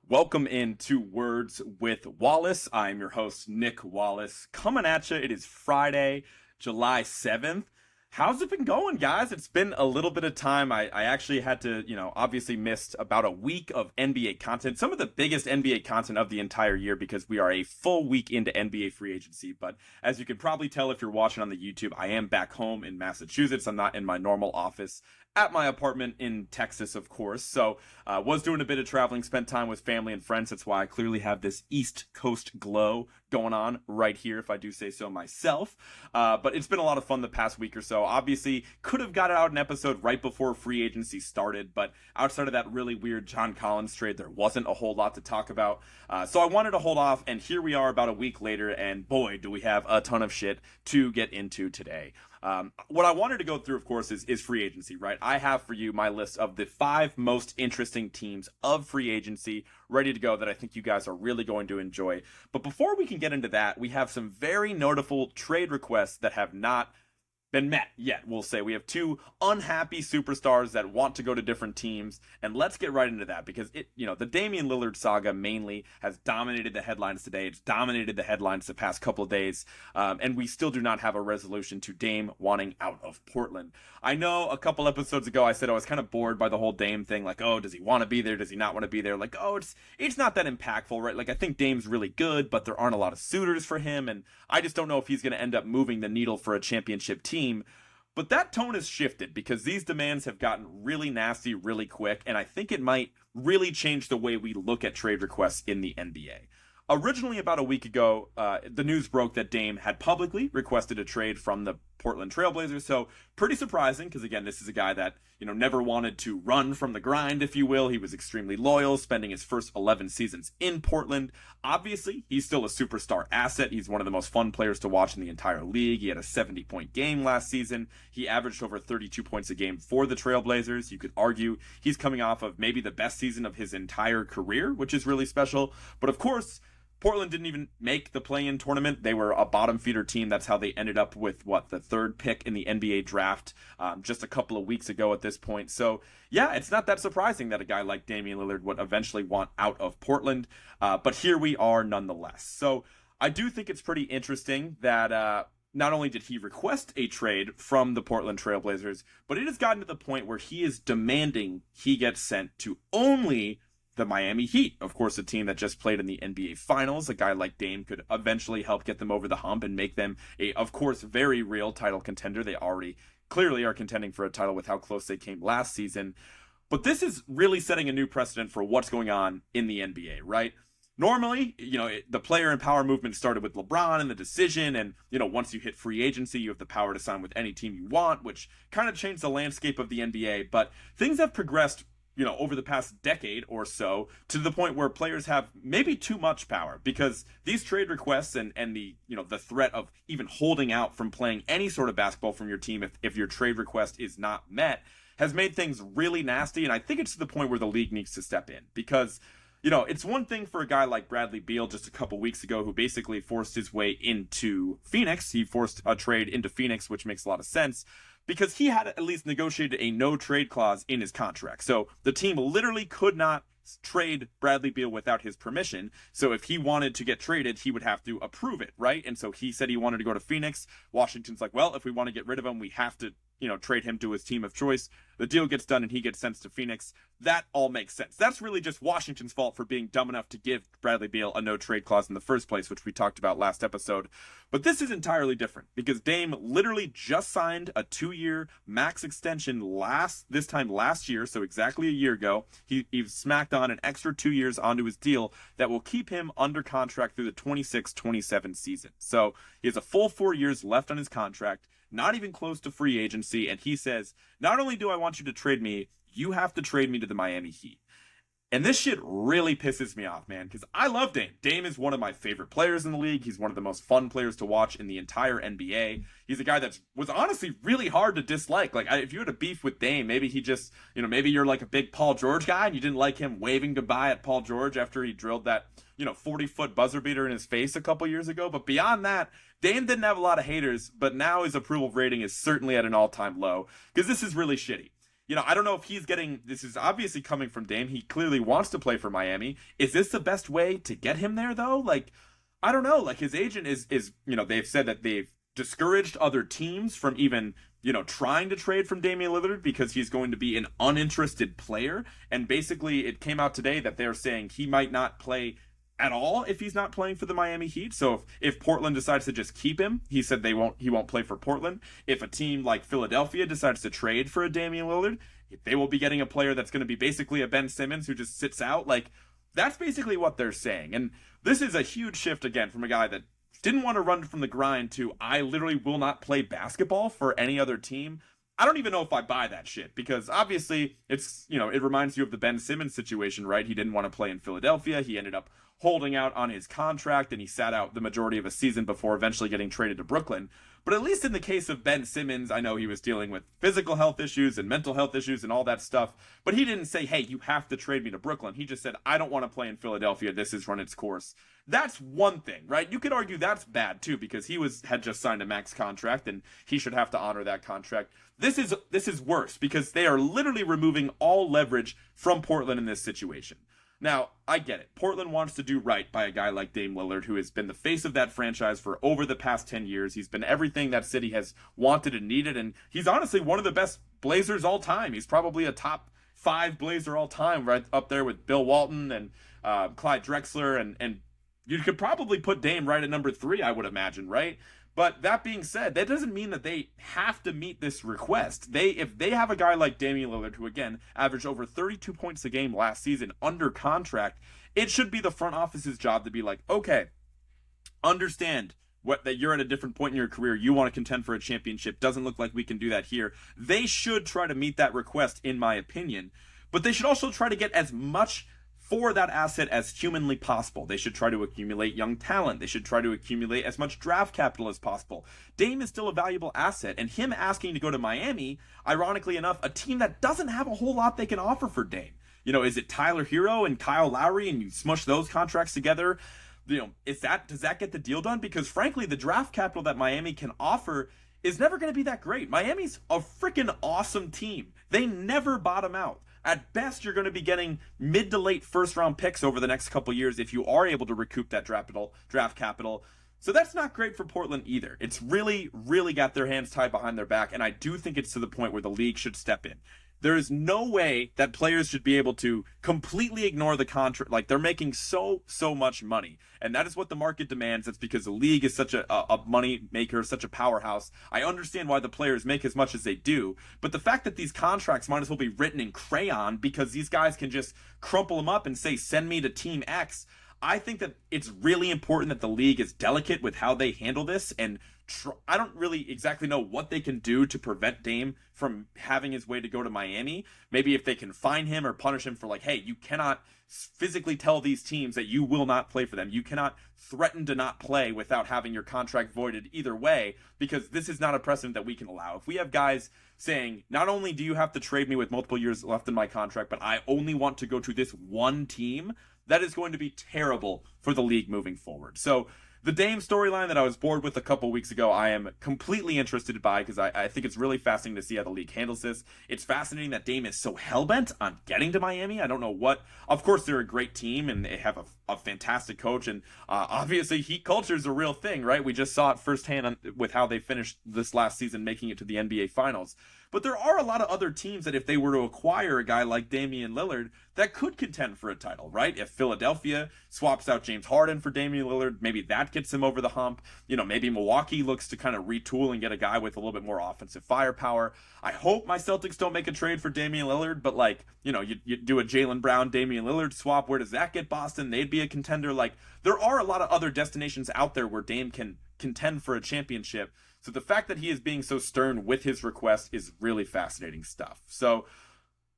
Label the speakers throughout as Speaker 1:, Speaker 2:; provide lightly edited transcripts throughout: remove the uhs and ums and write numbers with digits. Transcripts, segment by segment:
Speaker 1: Welcome into Words with Wallace. I'm your host, Nick Wallace, coming at you. It is Friday, July 7th. How's it been going, guys? It's been a little bit of time. I actually had to, obviously missed about a week of NBA content, some of the biggest NBA content of the entire year because we are a full week into NBA free agency. But as you can probably tell if you're watching on the YouTube, I am back home in Massachusetts. I'm not in my normal office at my apartment in Texas, of course. So was doing a bit of traveling, spent time with family and friends. That's why I clearly have this East Coast glow going on right here, if I do say so myself. But it's been a lot of fun the past week or so. Obviously, could have got out an episode right before free agency started, but outside of that really weird John Collins trade, there wasn't a whole lot to talk about. So I wanted to hold off, and here we are about a week later, and boy, do we have a ton of shit to get into today. What I wanted to go through, of course, is free agency, right? I have for you my list of the 5 most interesting teams of free agency ready to go that I think you guys are really going to enjoy. But before we can get into that, we have some very notable trade requests that have not been met yet. We'll say we have 2 unhappy superstars that want to go to different teams, and let's get right into that because the Damian Lillard saga mainly has dominated the headlines today. It's dominated the headlines the past couple of days, and we still do not have a resolution to Dame wanting out of Portland. I know a couple episodes ago I said I was kind of bored by the whole Dame thing, like, oh, does he want to be there? Does he not want to be there? Like, oh, it's not that impactful, right? Like, I think Dame's really good, but there aren't a lot of suitors for him, and I just don't know if he's going to end up moving the needle for a championship team. But that tone has shifted because these demands have gotten really nasty really quick, and I think it might really change the way we look at trade requests in the NBA. Originally, about a week ago, the news broke that Dame had publicly requested a trade from the Portland Trailblazers, so pretty surprising because, again, this is a guy that, never wanted to run from the grind, if you will. He was extremely loyal, spending his first 11 seasons in Portland. Obviously, he's still a superstar asset. He's one of the most fun players to watch in the entire league. He had a 70-point game last season. He averaged over 32 points a game for the Trailblazers. You could argue he's coming off of maybe the best season of his entire career, which is really special. But of course, Portland didn't even make the play-in tournament. They were a bottom feeder team. That's how they ended up with, the 3rd pick in the NBA draft just a couple of weeks ago at this point. So, yeah, it's not that surprising that a guy like Damian Lillard would eventually want out of Portland. But here we are nonetheless. So I do think it's pretty interesting that not only did he request a trade from the Portland Trailblazers, but it has gotten to the point where he is demanding he gets sent to only the Miami Heat, of course, a team that just played in the NBA Finals. A guy like Dame could eventually help get them over the hump and make them a, of course, very real title contender. They already clearly are contending for a title with how close they came last season. But this is really setting a new precedent for what's going on in the NBA, right? Normally, the player empower movement started with LeBron and the decision, and, once you hit free agency, you have the power to sign with any team you want, which kind of changed the landscape of the NBA. But things have progressed over the past decade or so to the point where players have maybe too much power because these trade requests and the, the threat of even holding out from playing any sort of basketball from your team if your trade request is not met has made things really nasty. And I think it's to the point where the league needs to step in because, it's one thing for a guy like Bradley Beal just a couple weeks ago who basically forced his way into Phoenix. He forced a trade into Phoenix, which makes a lot of sense, because he had at least negotiated a no-trade clause in his contract. So the team literally could not trade Bradley Beal without his permission. So if he wanted to get traded, he would have to approve it, right? And so he said he wanted to go to Phoenix. Washington's like, well, if we want to get rid of him, we have to, trade him to his team of choice. The deal gets done and he gets sent to Phoenix. That all makes sense. That's really just Washington's fault for being dumb enough to give Bradley Beal a no-trade clause in the first place, which we talked about last episode. But this is entirely different because Dame literally just signed a 2-year max extension this time last year, so exactly a year ago. He smacked on an extra 2 years onto his deal that will keep him under contract through the 26-27 season. So he has a full 4 years left on his contract, not even close to free agency, and he says, not only do I want you to trade me, you have to trade me to the Miami Heat. And this shit really pisses me off, man, because I love Dame. Dame is one of my favorite players in the league. He's one of the most fun players to watch in the entire NBA. He's a guy that was honestly really hard to dislike. Like, if you had a beef with Dame, maybe he just, maybe you're like a big Paul George guy and you didn't like him waving goodbye at Paul George after he drilled that, 40-foot buzzer beater in his face a couple years ago. But beyond that, Dame didn't have a lot of haters, but now his approval rating is certainly at an all-time low because this is really shitty. I don't know if he's getting, this is obviously coming from Dame. He clearly wants to play for Miami. Is this the best way to get him there though? Like, I don't know. Like his agent is, they've said that they've discouraged other teams from even, trying to trade from Damian Lillard because he's going to be an uninterested player. And basically it came out today that they're saying he might not play at all if he's not playing for the Miami Heat. So if Portland decides to just keep him, he said he won't play for Portland. If a team like Philadelphia decides to trade for a Damian Lillard, they will be getting a player that's going to be basically a Ben Simmons who just sits out. Like, that's basically what they're saying. And this is a huge shift again from a guy that didn't want to run from the grind to I literally will not play basketball for any other team. I don't even know if I buy that shit because obviously it's, it reminds you of the Ben Simmons situation, right? He didn't want to play in Philadelphia. He ended up holding out on his contract and he sat out the majority of a season before eventually getting traded to Brooklyn. But at least in the case of Ben Simmons, I know he was dealing with physical health issues and mental health issues and all that stuff. But he didn't say, hey, you have to trade me to Brooklyn. He just said, I don't want to play in Philadelphia. This has run its course. That's one thing, right? You could argue that's bad too because he had just signed a max contract and he should have to honor that contract. This is worse because they are literally removing all leverage from Portland in this situation. Now, I get it. Portland wants to do right by a guy like Dame Lillard, who has been the face of that franchise for over the past 10 years. He's been everything that city has wanted and needed, and he's honestly one of the best Blazers all time. He's probably a top 5 Blazer all time, right up there with Bill Walton and Clyde Drexler, and you could probably put Dame right at number 3, I would imagine, right? But that being said, that doesn't mean that they have to meet this request. If they have a guy like Damian Lillard, who again averaged over 32 points a game last season under contract, it should be the front office's job to be like, okay, understand that you're at a different point in your career. You want to contend for a championship. Doesn't look like we can do that here. They should try to meet that request, in my opinion. But they should also try to get as much for that asset as humanly possible. They should try to accumulate young talent. They should try to accumulate as much draft capital as possible. Dame is still a valuable asset, and him asking to go to Miami, ironically enough, a team that doesn't have a whole lot they can offer for Dame. Is it Tyler Hero and Kyle Lowry, and you smush those contracts together? Does that get the deal done? Because frankly, the draft capital that Miami can offer is never going to be that great. Miami's a freaking awesome team. They never bottom out. At best, you're going to be getting mid to late first round picks over the next couple years if you are able to recoup that draft capital. So that's not great for Portland either. It's really, really got their hands tied behind their back, and I do think it's to the point where the league should step in. There is no way that players should be able to completely ignore the contract. Like, they're making so much money. And that is what the market demands. It's because the league is such a money maker, such a powerhouse. I understand why the players make as much as they do. But the fact that these contracts might as well be written in crayon because these guys can just crumple them up and say, send me to Team X. I think that it's really important that the league is delicate with how they handle this, and I don't really exactly know what they can do to prevent Dame from having his way to go to Miami. Maybe if they can fine him or punish him for like, hey, you cannot physically tell these teams that you will not play for them. You cannot threaten to not play without having your contract voided either way, because this is not a precedent that we can allow. If we have guys saying, not only do you have to trade me with multiple years left in my contract, but I only want to go to this one team, that is going to be terrible for the league moving forward. So the Dame storyline that I was bored with a couple weeks ago, I am completely interested by because I think it's really fascinating to see how the league handles this. It's fascinating that Dame is so hellbent on getting to Miami. I don't know what. Of course, they're a great team and they have a fantastic coach. And obviously, Heat culture is a real thing, right? We just saw it firsthand with how they finished this last season, making it to the NBA Finals. But there are a lot of other teams that if they were to acquire a guy like Damian Lillard, that could contend for a title, right? If Philadelphia swaps out James Harden for Damian Lillard, maybe that gets him over the hump. Maybe Milwaukee looks to kind of retool and get a guy with a little bit more offensive firepower. I hope my Celtics don't make a trade for Damian Lillard, but you do a Jaylen Brown, Damian Lillard swap. Where does that get Boston? They'd be a contender. There are a lot of other destinations out there where Dame can contend for a championship. So the fact that he is being so stern with his request is really fascinating stuff. So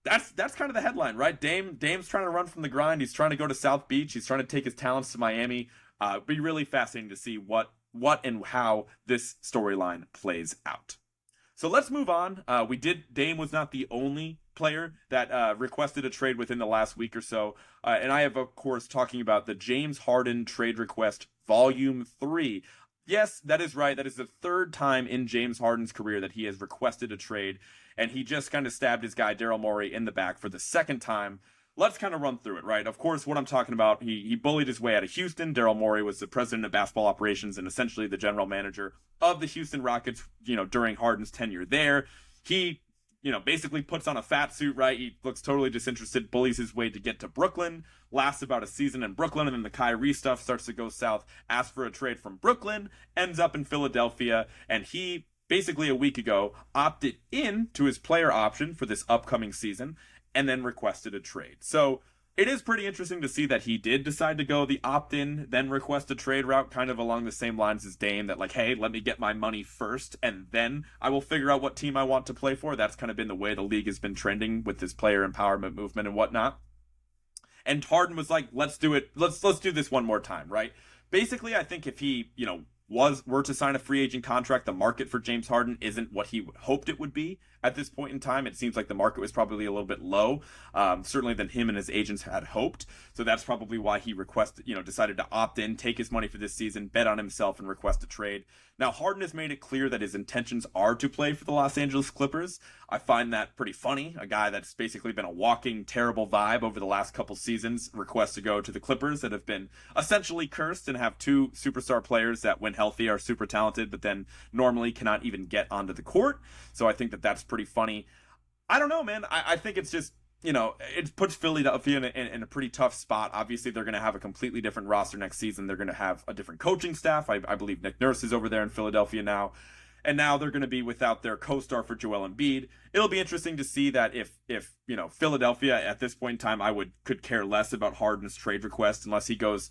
Speaker 1: that's kind of the headline, right? Dame's trying to run from the grind. He's trying to go to South Beach. He's trying to take his talents to Miami. It'd be really fascinating to see what and how this storyline plays out. So let's move on. Dame was not the only player that requested a trade within the last week or so. And I have, of course, talking about the James Harden trade request volume 3. Yes, that is right. That is the third time in James Harden's career that he has requested a trade. and he just kind of stabbed his guy Daryl Morey in the back for the second time. Let's kind of run through it, right? Of course, what I'm talking about, he bullied his way out of Houston. Daryl Morey was the president of basketball operations and essentially the general manager of the Houston Rockets, during Harden's tenure there. He, basically puts on a fat suit, right? He looks totally disinterested, bullies his way to get to Brooklyn, lasts about a season in Brooklyn, and then the Kyrie stuff starts to go south, asks for a trade from Brooklyn, ends up in Philadelphia, and he basically a week ago opted in to his player option for this upcoming season and then requested a trade. So it is pretty interesting to see that he did decide to go the opt-in, then request a trade route, kind of along the same lines as Dame, that like, hey, let me get my money first, and then I will figure out what team I want to play for. That's kind of been the way the league has been trending with this player empowerment movement and whatnot. And Harden was like, let's do it. Let's do this one more time, right? Basically, I think if he, were to sign a free agent contract, the market for James Harden isn't what he hoped it would be at this point in time. It seems like the market was probably a little bit low, certainly than him and his agents had hoped. So that's probably why he decided to opt in, take his money for this season, bet on himself, and request a trade. Now, Harden has made it clear that his intentions are to play for the Los Angeles Clippers. I find that pretty funny. A guy that's basically been a walking terrible vibe over the last couple seasons requests to go to the Clippers that have been essentially cursed and have two superstar players that, when healthy, are super talented, but then normally cannot even get onto the court. So I think that that's pretty funny. I don't know, man. I think it's just, it puts Philadelphia in a pretty tough spot. Obviously, they're going to have a completely different roster next season. They're going to have a different coaching staff. I believe Nick Nurse is over there in Philadelphia now. And now they're going to be without their co-star for Joel Embiid. It'll be interesting to see that if Philadelphia at this point in time, could care less about Harden's trade request unless he goes,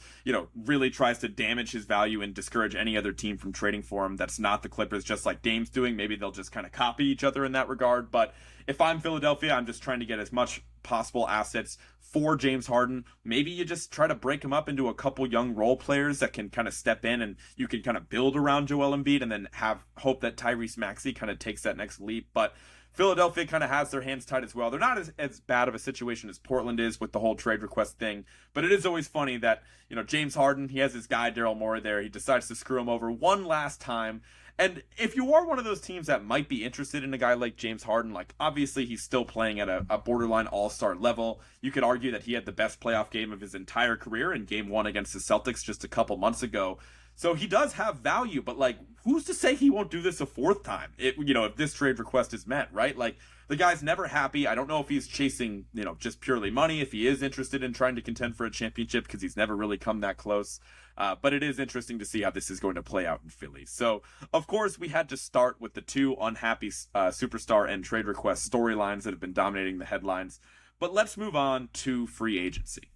Speaker 1: really tries to damage his value and discourage any other team from trading for him. That's not the Clippers, just like Dame's doing. Maybe they'll just kind of copy each other in that regard. But if I'm Philadelphia, I'm just trying to get as much possible assets for James Harden. Maybe you just try to break him up into a couple young role players that can kind of step in, and you can kind of build around Joel Embiid and then have hope that Tyrese Maxey kind of takes that next leap. But Philadelphia kind of has their hands tied as well. They're not as bad of a situation as Portland is with the whole trade request thing, but it is always funny that, James Harden, he has his guy Daryl Morey there. He decides to screw him over one last time. And if you are one of those teams that might be interested in a guy like James Harden, like obviously he's still playing at a borderline all-star level. You could argue that he had the best playoff game of his entire career in Game 1 against the Celtics just a couple months ago. So he does have value, but like, who's to say he won't do this a fourth time? If this trade request is met, right? Like, the guy's never happy. I don't know if he's chasing, just purely money, if he is interested in trying to contend for a championship, because he's never really come that close. But it is interesting to see how this is going to play out in Philly. So, of course, we had to start with the two unhappy superstar and trade request storylines that have been dominating the headlines. But let's move on to free agency.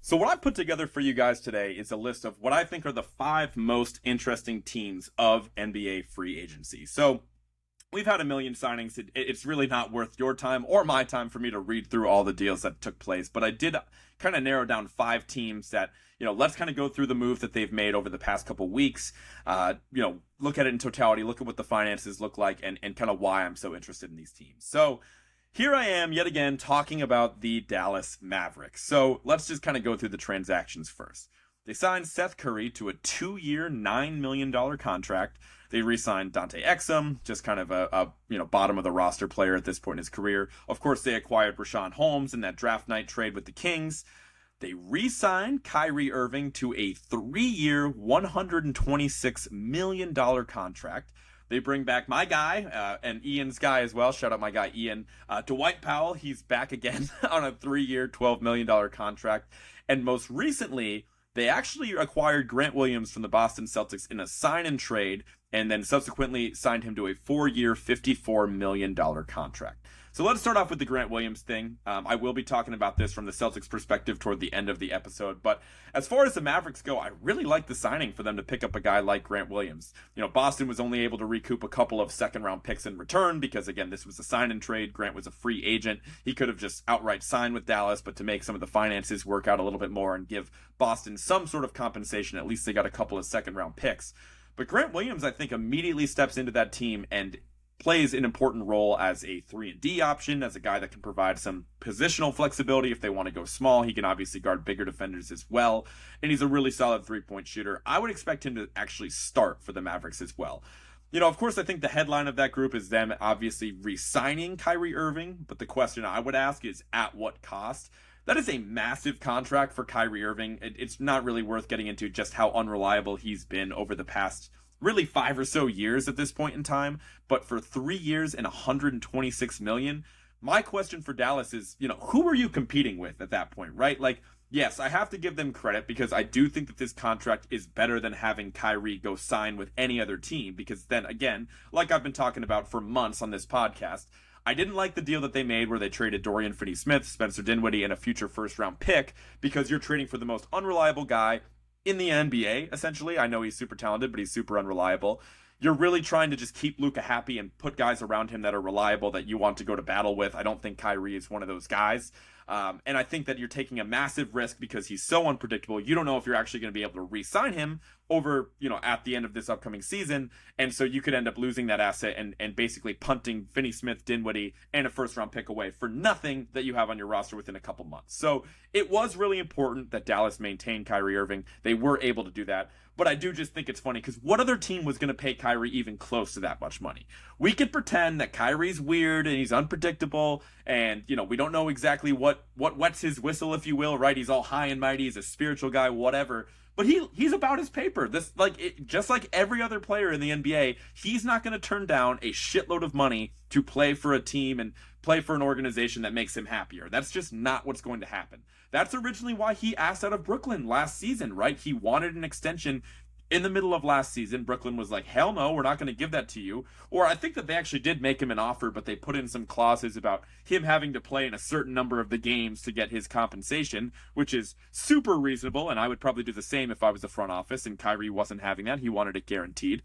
Speaker 1: So what I put together for you guys today is a list of what I think are the 5 most interesting teams of NBA free agency. So we've had a million signings. It's really not worth your time or my time for me to read through all the deals that took place. But I did kind of narrow down 5 teams that, let's kind of go through the moves that they've made over the past couple weeks. Look at it in totality, look at what the finances look like, and kind of why I'm so interested in these teams. So here I am yet again talking about the Dallas Mavericks. So let's just kind of go through the transactions first. They signed Seth Curry to a 2-year, $9 million contract. They re-signed Dante Exum, just kind of a bottom of the roster player at this point in his career. Of course, they acquired Rashawn Holmes in that draft night trade with the Kings. They re-signed Kyrie Irving to a 3-year, $126 million contract. They bring back my guy, and Ian's guy as well. Shout out my guy Ian. Dwight Powell, he's back again on a 3-year, $12 million contract. And most recently, they actually acquired Grant Williams from the Boston Celtics in a sign and trade, and then subsequently signed him to a 4-year, $54 million contract. So let's start off with the Grant Williams thing. I will be talking about this from the Celtics perspective toward the end of the episode. But as far as the Mavericks go, I really like the signing for them to pick up a guy like Grant Williams. Boston was only able to recoup a couple of second-round picks in return because, again, this was a sign-and-trade. Grant was a free agent. He could have just outright signed with Dallas, but to make some of the finances work out a little bit more and give Boston some sort of compensation, at least they got a couple of second-round picks. But Grant Williams, I think, immediately steps into that team and plays an important role as a 3-and-D option, as a guy that can provide some positional flexibility if they want to go small. He can obviously guard bigger defenders as well, and he's a really solid 3-point shooter. I would expect him to actually start for the Mavericks as well. Of course, I think the headline of that group is them obviously re-signing Kyrie Irving, but the question I would ask is at what cost? That is a massive contract for Kyrie Irving. It's not really worth getting into just how unreliable he's been over the past really 5 or so years at this point in time. But for 3 years and 126 million, my question for Dallas is, who are you competing with at that point, right? Like, yes, I have to give them credit because I do think that this contract is better than having Kyrie go sign with any other team. Because then again, like I've been talking about for months on this podcast, I didn't like the deal that they made where they traded Dorian Finney-Smith, Spencer Dinwiddie, and a future first-round pick because you're trading for the most unreliable guy in the NBA, essentially. I know he's super talented, but he's super unreliable. You're really trying to just keep Luka happy and put guys around him that are reliable that you want to go to battle with. I don't think Kyrie is one of those guys. And I think that you're taking a massive risk because he's so unpredictable. You don't know if you're actually going to be able to re-sign him over, at the end of this upcoming season. And so you could end up losing that asset and basically punting Finney-Smith, Dinwiddie, and a first-round pick away for nothing that you have on your roster within a couple months. So it was really important that Dallas maintained Kyrie Irving. They were able to do that. But I do just think it's funny because what other team was going to pay Kyrie even close to that much money? We could pretend that Kyrie's weird and he's unpredictable and, we don't know exactly what wets his whistle, if you will, right? He's all high and mighty. He's a spiritual guy, whatever. But he's about his paper. Just like every other player in the NBA, he's not going to turn down a shitload of money to play for a team and play for an organization that makes him happier. That's just not what's going to happen. That's originally why he asked out of Brooklyn last season, right? He wanted an extension in the middle of last season. Brooklyn was like, hell no, we're not going to give that to you. Or I think that they actually did make him an offer, but they put in some clauses about him having to play in a certain number of the games to get his compensation, which is super reasonable. And I would probably do the same if I was the front office and Kyrie wasn't having that. He wanted it guaranteed.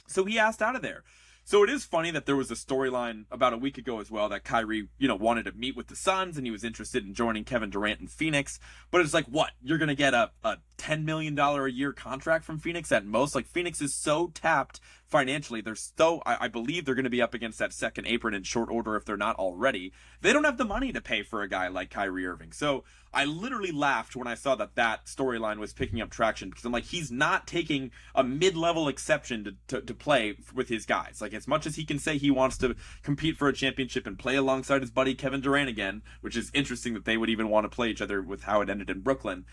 Speaker 1: So he asked out of there. So it is funny that there was a storyline about a week ago as well that Kyrie, wanted to meet with the Suns and he was interested in joining Kevin Durant in Phoenix. But it's like, what? You're going to get a $10 million a year contract from Phoenix at most? Like, Phoenix is so tapped financially. I believe they're going to be up against that second apron in short order if they're not already. They don't have the money to pay for a guy like Kyrie Irving. So I literally laughed when I saw that storyline was picking up traction because I'm like, he's not taking a mid-level exception to play with his guys. Like, as much as he can say he wants to compete for a championship and play alongside his buddy Kevin Durant again, which is interesting that they would even want to play each other with how it ended in Brooklyn,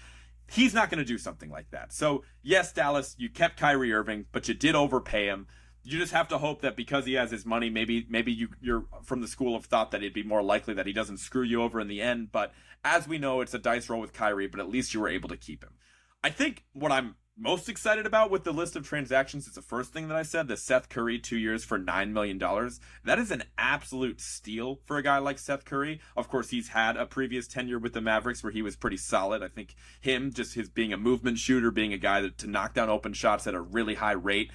Speaker 1: he's not going to do something like that. So, yes, Dallas, you kept Kyrie Irving, but you did overpay him. You just have to hope that because he has his money, maybe you're from the school of thought that it'd be more likely that he doesn't screw you over in the end. But as we know, it's a dice roll with Kyrie, but at least you were able to keep him. I think what I'm most excited about with the list of transactions is the first thing that I said, the Seth Curry 2 years for $9 million. That is an absolute steal for a guy like Seth Curry. Of course, he's had a previous tenure with the Mavericks where he was pretty solid. I think his being a movement shooter, being a guy to knock down open shots at a really high rate,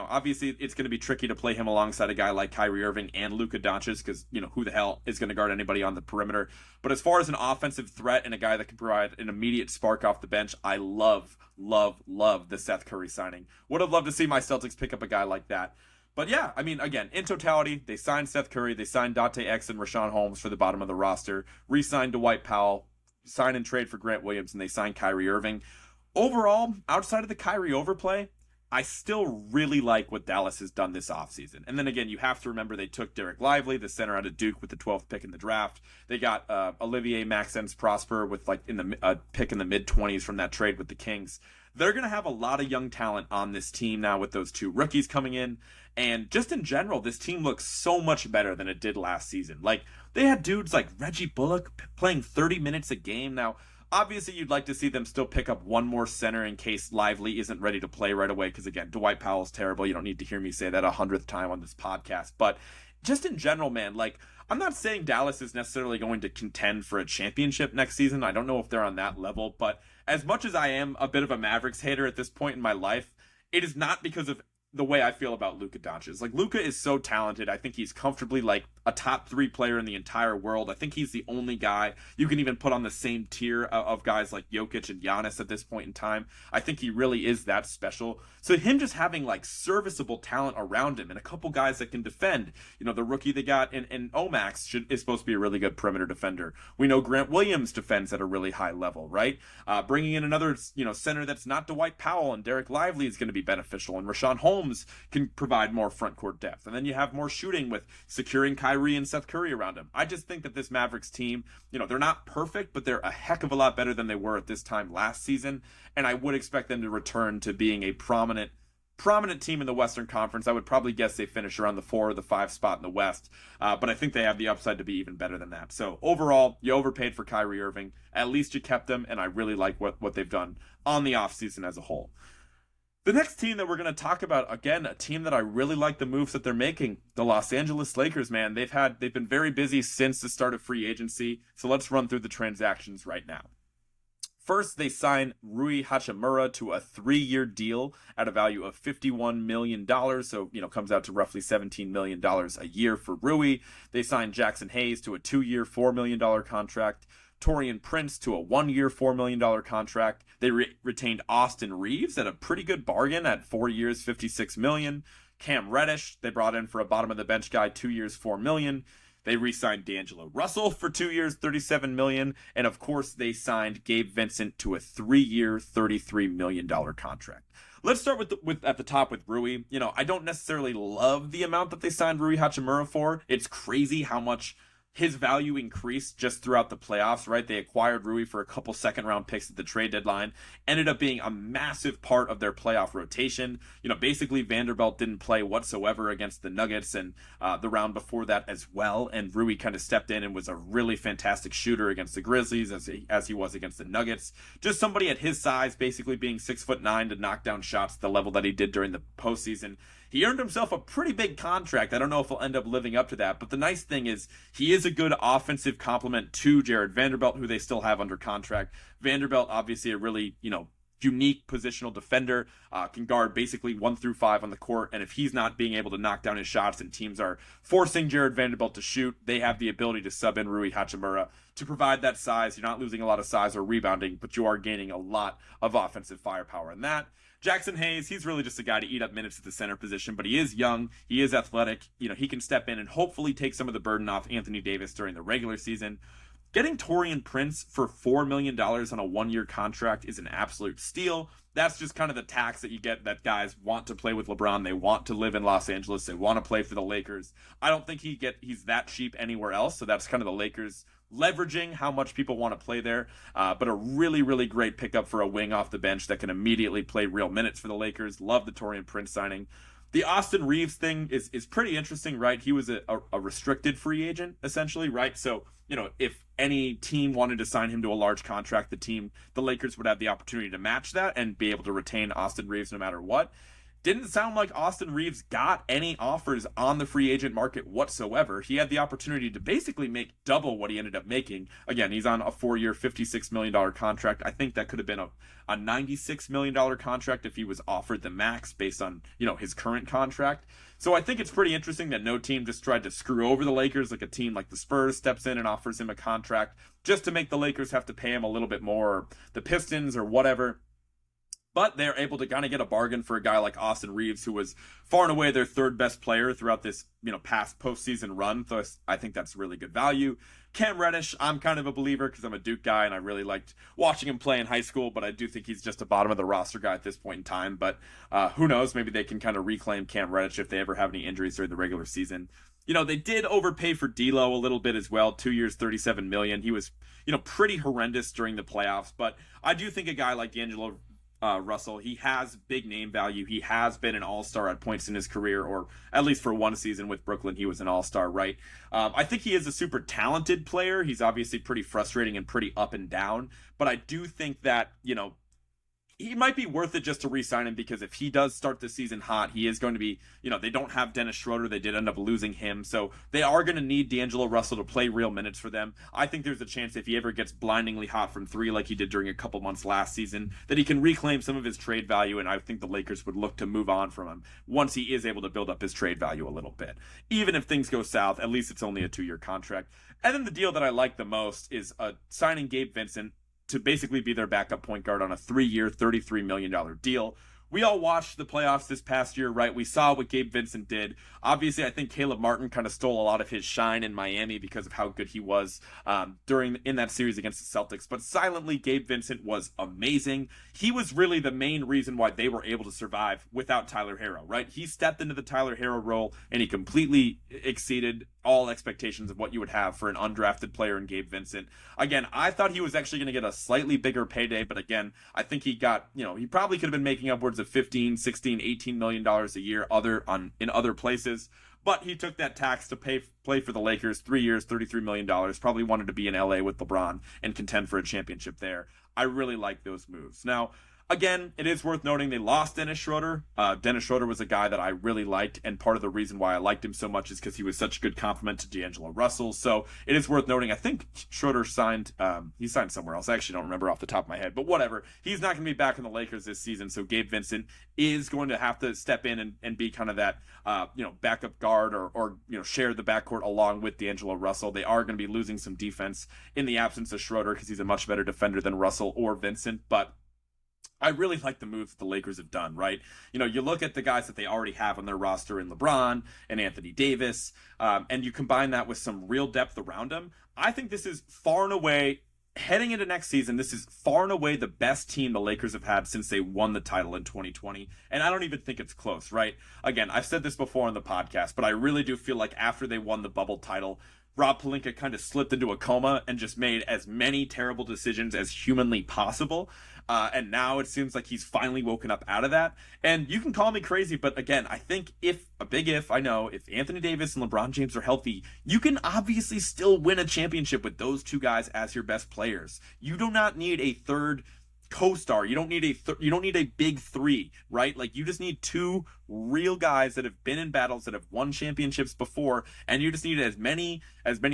Speaker 1: obviously it's going to be tricky to play him alongside a guy like Kyrie Irving and Luka Doncic because, who the hell is going to guard anybody on the perimeter? But as far as an offensive threat and a guy that can provide an immediate spark off the bench, I love the Seth Curry signing. Would have loved to see my Celtics pick up a guy like that. But yeah, again, in totality, they signed Seth Curry, they signed Dante X and Rashawn Holmes for the bottom of the roster, re-signed Dwight Powell, sign and trade for Grant Williams, and they signed Kyrie Irving. Overall, outside of the Kyrie overplay, I still really like what Dallas has done this offseason. And then again, you have to remember they took Derek Lively, the center out of Duke, with the 12th pick in the draft. They got Olivier Maxence Prosper with pick in the mid-20s from that trade with the Kings. They're going to have a lot of young talent on this team now with those two rookies coming in. And just in general, this team looks so much better than it did last season. Like, they had dudes like Reggie Bullock playing 30 minutes a game. Now, obviously, you'd like to see them still pick up one more center in case Lively isn't ready to play right away. Because, again, Dwight Powell's terrible. You don't need to hear me say that 100th time on this podcast. But just in general, man, I'm not saying Dallas is necessarily going to contend for a championship next season. I don't know if they're on that level. But as much as I am a bit of a Mavericks hater at this point in my life, it is not because of the way I feel about Luka Doncic. Luka is so talented. I think he's comfortably a top 3 player in the entire world. I think he's the only guy you can even put on the same tier of guys like Jokic and Giannis at this point in time. I think he really is that special. So him just having like serviceable talent around him and a couple guys that can defend, the rookie they got in Omax is supposed to be a really good perimeter defender. We know Grant Williams defends at a really high level, right? Bringing in another, center that's not Dwight Powell and Derek Lively is going to be beneficial, and Rashawn Holmes can provide more front court depth. And then you have more shooting with securing Kyrie and Seth Curry around him. I just think that this Mavericks team, they're not perfect, but they're a heck of a lot better than they were at this time last season. And I would expect them to return to being a prominent team in the Western Conference. I would probably guess they finish around the 4 or the 5 spot in the West, but I think they have the upside to be even better than that. So overall, you overpaid for Kyrie Irving. At least you kept him, and I really like what they've done on the offseason as a whole. The next team that we're going to talk about, again, a team that I really like the moves that they're making, the Los Angeles Lakers, man. They've been very busy since the start of free agency, so let's run through the transactions right now. First, they signed Rui Hachimura to a 3-year deal at a value of $51 million. So, comes out to roughly $17 million a year for Rui. They signed Jackson Hayes to a 2-year, $4 million contract. Taurean Prince to a 1-year, $4 million contract. They retained Austin Reeves at a pretty good bargain at 4 years, $56 million. Cam Reddish, they brought in for a bottom of the bench guy, 2 years, $4 million. They re-signed D'Angelo Russell for 2 years, $37 million. And of course, they signed Gabe Vincent to a 3-year, $33 million contract. Let's start with at the top with Rui. I don't necessarily love the amount that they signed Rui Hachimura for. It's crazy how much his value increased just throughout the playoffs, right? They acquired Rui for a couple second-round picks at the trade deadline, ended up being a massive part of their playoff rotation. Basically Vanderbilt didn't play whatsoever against the Nuggets and the round before that as well, and Rui kind of stepped in and was a really fantastic shooter against the Grizzlies as he was against the Nuggets. Just somebody at his size, basically being 6'9" to knock down shots at the level that he did during the postseason. He earned himself a pretty big contract. I don't know if he'll end up living up to that, but the nice thing is he is a good offensive complement to Jared Vanderbilt, who they still have under contract. Vanderbilt, obviously a really, unique positional defender, can guard basically 1 through 5 on the court, and if he's not being able to knock down his shots and teams are forcing Jared Vanderbilt to shoot, they have the ability to sub in Rui Hachimura to provide that size. You're not losing a lot of size or rebounding, but you are gaining a lot of offensive firepower in that. Jackson Hayes, he's really just a guy to eat up minutes at the center position, but he is young, he is athletic, he can step in and hopefully take some of the burden off Anthony Davis during the regular season. Getting Taurean Prince for $4 million on a 1-year contract is an absolute steal. That's just kind of the tax that you get that guys want to play with LeBron. They want to live in Los Angeles. They want to play for the Lakers. I don't think he's that cheap anywhere else, so that's kind of the Lakers leveraging how much people want to play there. But a really, really great pickup for a wing off the bench that can immediately play real minutes for the Lakers. Love the Taurean Prince signing. The Austin Reeves thing is pretty interesting, right? He was a restricted free agent, essentially, right? So, if any team wanted to sign him to a large contract, the Lakers would have the opportunity to match that and be able to retain Austin Reeves no matter what. Didn't sound like Austin Reeves got any offers on the free agent market whatsoever. He had the opportunity to basically make double what he ended up making. Again, he's on a 4-year, $56 million contract. I think that could have been a $96 million contract if he was offered the max based on, his current contract. So I think it's pretty interesting that no team just tried to screw over the Lakers, like a team like the Spurs steps in and offers him a contract just to make the Lakers have to pay him a little bit more, or the Pistons or whatever. But they're able to kind of get a bargain for a guy like Austin Reeves, who was far and away their third best player throughout this, past postseason run. So I think that's really good value. Cam Reddish, I'm kind of a believer because I'm a Duke guy and I really liked watching him play in high school, but I do think he's just a bottom of the roster guy at this point in time. But who knows? Maybe they can kind of reclaim Cam Reddish if they ever have any injuries during the regular season. They did overpay for D'Lo a little bit as well. 2 years, $37 million. He was, pretty horrendous during the playoffs, but I do think a guy like D'Angelo Russell, he has big name value. He has been an all-star at points in his career, or at least for one season with Brooklyn, he was an all-star, right? I think he is a super talented player. He's obviously pretty frustrating and pretty up and down, but I do think that, he might be worth it just to re-sign him, because if he does start the season hot, he is going to be, they don't have Dennis Schroeder. They did end up losing him. So they are going to need D'Angelo Russell to play real minutes for them. I think there's a chance if he ever gets blindingly hot from three like he did during a couple months last season, that he can reclaim some of his trade value, and I think the Lakers would look to move on from him once he is able to build up his trade value a little bit. Even if things go south, at least it's only a 2-year contract. And then the deal that I like the most is signing Gabe Vincent to basically be their backup point guard on a 3-year, $33 million deal. We all watched the playoffs this past year, right? We saw what Gabe Vincent did. Obviously, I think Caleb Martin kind of stole a lot of his shine in Miami because of how good he was in that series against the Celtics. But silently, Gabe Vincent was amazing. He was really the main reason why they were able to survive without Tyler Herro, right? He stepped into the Tyler Herro role, and he completely exceeded all expectations of what you would have for an undrafted player in Gabe Vincent. Again, I thought he was actually going to get a slightly bigger payday, but again, I think he got, he probably could have been making upwards of 15, 16, 18 million dollars a year in other places. But he took that tax to play for the Lakers, 3 years, $33 million. Probably wanted to be in LA with LeBron and contend for a championship there. I really like those moves. Now, again, it is worth noting they lost Dennis Schroeder. Dennis Schroeder was a guy that I really liked, and part of the reason why I liked him so much is because he was such a good complement to D'Angelo Russell. So it is worth noting, I think Schroeder signed somewhere else. I actually don't remember off the top of my head, but whatever. He's not going to be back in the Lakers this season, so Gabe Vincent is going to have to step in and be kind of that backup guard or share the backcourt along with D'Angelo Russell. They are going to be losing some defense in the absence of Schroeder because he's a much better defender than Russell or Vincent, but I really like the moves that the Lakers have done, right? You look at the guys that they already have on their roster in LeBron and Anthony Davis, and you combine that with some real depth around them. I think this is far and away, heading into next season, this is far and away the best team the Lakers have had since they won the title in 2020. And I don't even think it's close, right? Again, I've said this before on the podcast, but I really do feel like after they won the bubble title, Rob Pelinka kind of slipped into a coma and just made as many terrible decisions as humanly possible. And now it seems like he's finally woken up out of that. And you can call me crazy, but again, I think if Anthony Davis and LeBron James are healthy, you can obviously still win a championship with those two guys as your best players. You do not need a third co-star. You don't need a big three, right? Like, you just need two real guys that have been in battles, that have won championships before, and you just need as many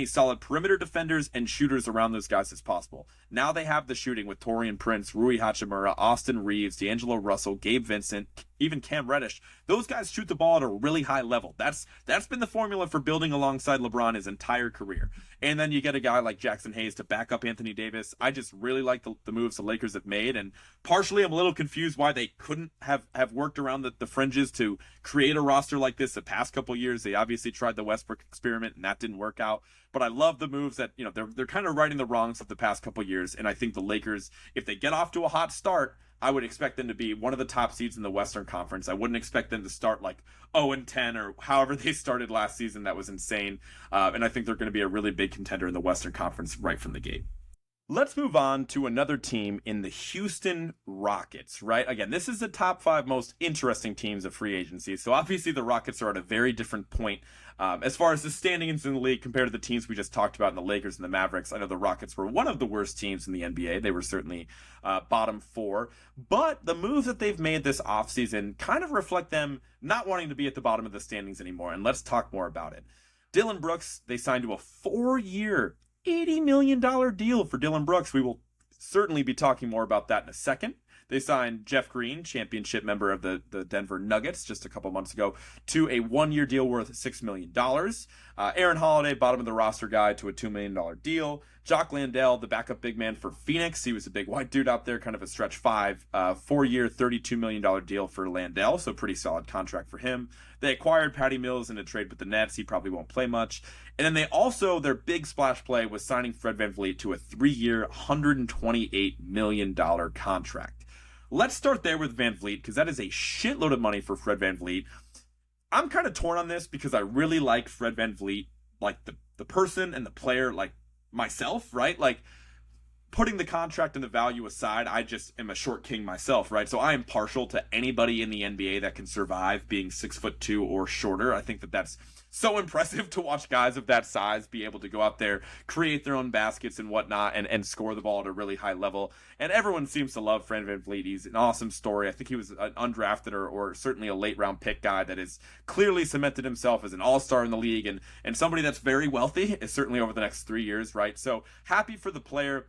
Speaker 1: solid perimeter defenders and shooters around those guys as possible. Now they have the shooting with Taurean Prince, Rui Hachimura, Austin Reeves, D'Angelo Russell, Gabe Vincent, even Cam Reddish. Those guys shoot the ball at a really high level. That's been the formula for building alongside LeBron his entire career. And then you get a guy like Jackson Hayes to back up Anthony Davis. I just really like the moves the Lakers have made, and partially I'm a little confused why they couldn't have worked around the fringes to create a roster like this the past couple years. They obviously tried the Westbrook experiment, and that didn't work out. But I love the moves that, they're kind of righting the wrongs of the past couple years. And I think the Lakers, if they get off to a hot start, I would expect them to be one of the top seeds in the Western Conference. I wouldn't expect them to start like 0-10 or however they started last season. That was insane. And I think they're going to be a really big contender in the Western Conference right from the gate. Let's move on to another team in the Houston Rockets, right? Again, this is the top 5 most interesting teams of free agency. So obviously the Rockets are at a very different point as far as the standings in the league compared to the teams we just talked about in the Lakers and the Mavericks. I know the Rockets were one of the worst teams in the NBA. They were certainly bottom 4. But the moves that they've made this offseason kind of reflect them not wanting to be at the bottom of the standings anymore. And let's talk more about it. Dillon Brooks, they signed to a 4-year, $80 million deal for Dillon Brooks. We will certainly be talking more about that in a second. They signed Jeff Green, championship member of the Denver Nuggets, just a couple months ago, to a 1-year deal worth $6 million. Aaron Holiday, bottom of the roster guy, to a $2 million deal. Jock Landale, the backup big man for Phoenix. He was a big white dude out there, kind of a stretch 5. 4-year, $32 million deal for Landale, so pretty solid contract for him. They acquired Patty Mills in a trade with the Nets. He probably won't play much. And then they also, their big splash play was signing Fred VanVleet to a 3-year, $128 million contract. Let's start there with VanVleet, because that is a shitload of money for Fred VanVleet. I'm kind of torn on this because I really like Fred VanVleet, like the person and the player, like myself, right? Like, putting the contract and the value aside, I just am a short king myself, right? So I am partial to anybody in the NBA that can survive being 6'2" or shorter. I think that that's so impressive to watch guys of that size be able to go out there, create their own baskets and whatnot, and score the ball at a really high level. And everyone seems to love Fred VanVleet. He's an awesome story. I think he was an undrafted or certainly a late round pick guy that has clearly cemented himself as an all-star in the league and somebody that's very wealthy, is certainly over the next 3 years, right? So happy for the player.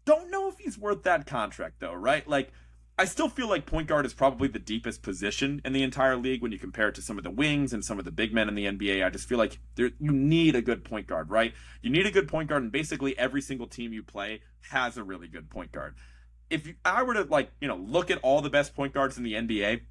Speaker 1: Don't know if he's worth that contract though, right? Like, I still feel like point guard is probably the deepest position in the entire league when you compare it to some of the wings and some of the big men in the NBA. I just feel like you need a good point guard, right? You need a good point guard, and basically every single team you play has a really good point guard. If I were to look at all the best point guards in the NBA,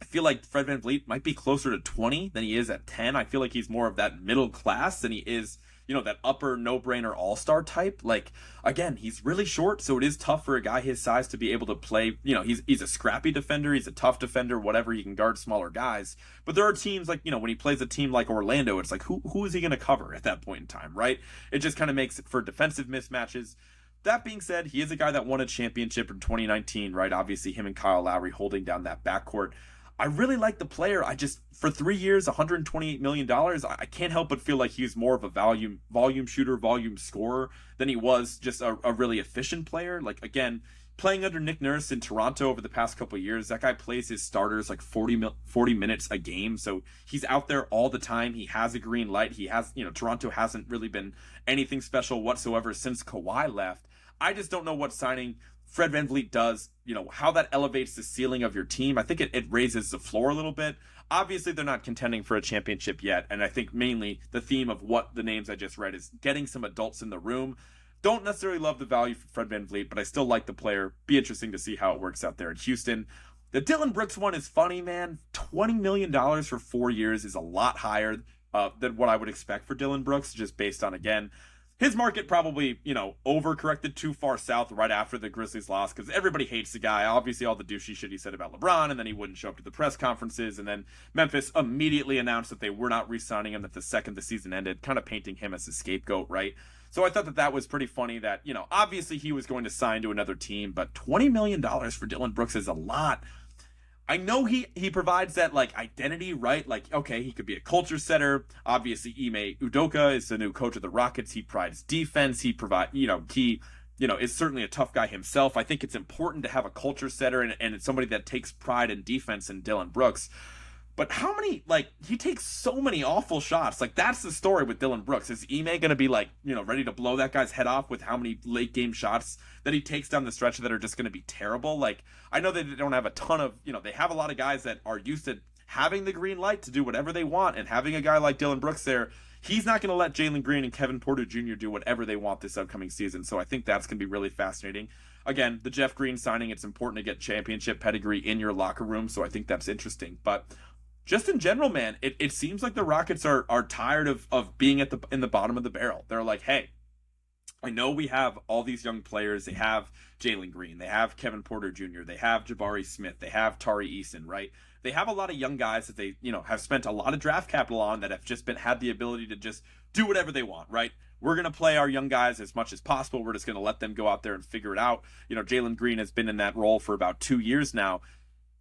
Speaker 1: I feel like Fred VanVleet might be closer to 20 than he is at 10. I feel like he's more of that middle class than he is, that upper no-brainer all-star type. Like, again, he's really short, so it is tough for a guy his size to be able to play. He's a scrappy defender, he's a tough defender, whatever, he can guard smaller guys. But there are teams like, when he plays a team like Orlando, it's like, who is he going to cover at that point in time, right? It just kind of makes it for defensive mismatches. That being said, he is a guy that won a championship in 2019, right? Obviously, him and Kyle Lowry holding down that backcourt. I really like the player. For 3 years, $128 million, I can't help but feel like he's more of a volume shooter, volume scorer than he was just a really efficient player. Like, again, playing under Nick Nurse in Toronto over the past couple of years, that guy plays his starters like 40 minutes a game. So he's out there all the time. He has a green light. He has, Toronto hasn't really been anything special whatsoever since Kawhi left. I just don't know what signing Fred VanVleet does, how that elevates the ceiling of your team. I think it raises the floor a little bit. Obviously, they're not contending for a championship yet, and I think mainly the theme of what the names I just read is getting some adults in the room. Don't necessarily love the value for Fred VanVleet, but I still like the player. Be interesting to see how it works out there in Houston. The Dillon Brooks one is funny, man. $20 million for 4 years is a lot higher than what I would expect for Dillon Brooks, just based on, again, his market probably, overcorrected too far south right after the Grizzlies lost, because everybody hates the guy. Obviously, all the douchey shit he said about LeBron, and then he wouldn't show up to the press conferences, and then Memphis immediately announced that they were not re-signing him, that the second the season ended, kind of painting him as a scapegoat, right? So I thought that was pretty funny that, obviously he was going to sign to another team, but $20 million for Dillon Brooks is a lot. I know he provides that, like, identity, right? Like, okay, he could be a culture setter. Obviously, Ime Udoka is the new coach of the Rockets. He provides defense. He is certainly a tough guy himself. I think it's important to have a culture setter and it's somebody that takes pride in defense in Dillon Brooks. But how many, he takes so many awful shots. Like, that's the story with Dillon Brooks. Is Ime going to be, ready to blow that guy's head off with how many late game shots that he takes down the stretch that are just going to be terrible? Like, I know that they don't have a ton of, they have a lot of guys that are used to having the green light to do whatever they want. And having a guy like Dillon Brooks there, he's not going to let Jalen Green and Kevin Porter Jr. do whatever they want this upcoming season. So I think that's going to be really fascinating. Again, the Jeff Green signing, it's important to get championship pedigree in your locker room. So I think that's interesting. But just in general, man, it seems like the Rockets are tired of being in the bottom of the barrel. They're like, hey, I know we have all these young players. They have Jalen Green. They have Kevin Porter Jr. They have Jabari Smith. They have Tari Eason, right? They have a lot of young guys that they, have spent a lot of draft capital on that have just had the ability to just do whatever they want, right? We're going to play our young guys as much as possible. We're just going to let them go out there and figure it out. Jalen Green has been in that role for about 2 years now.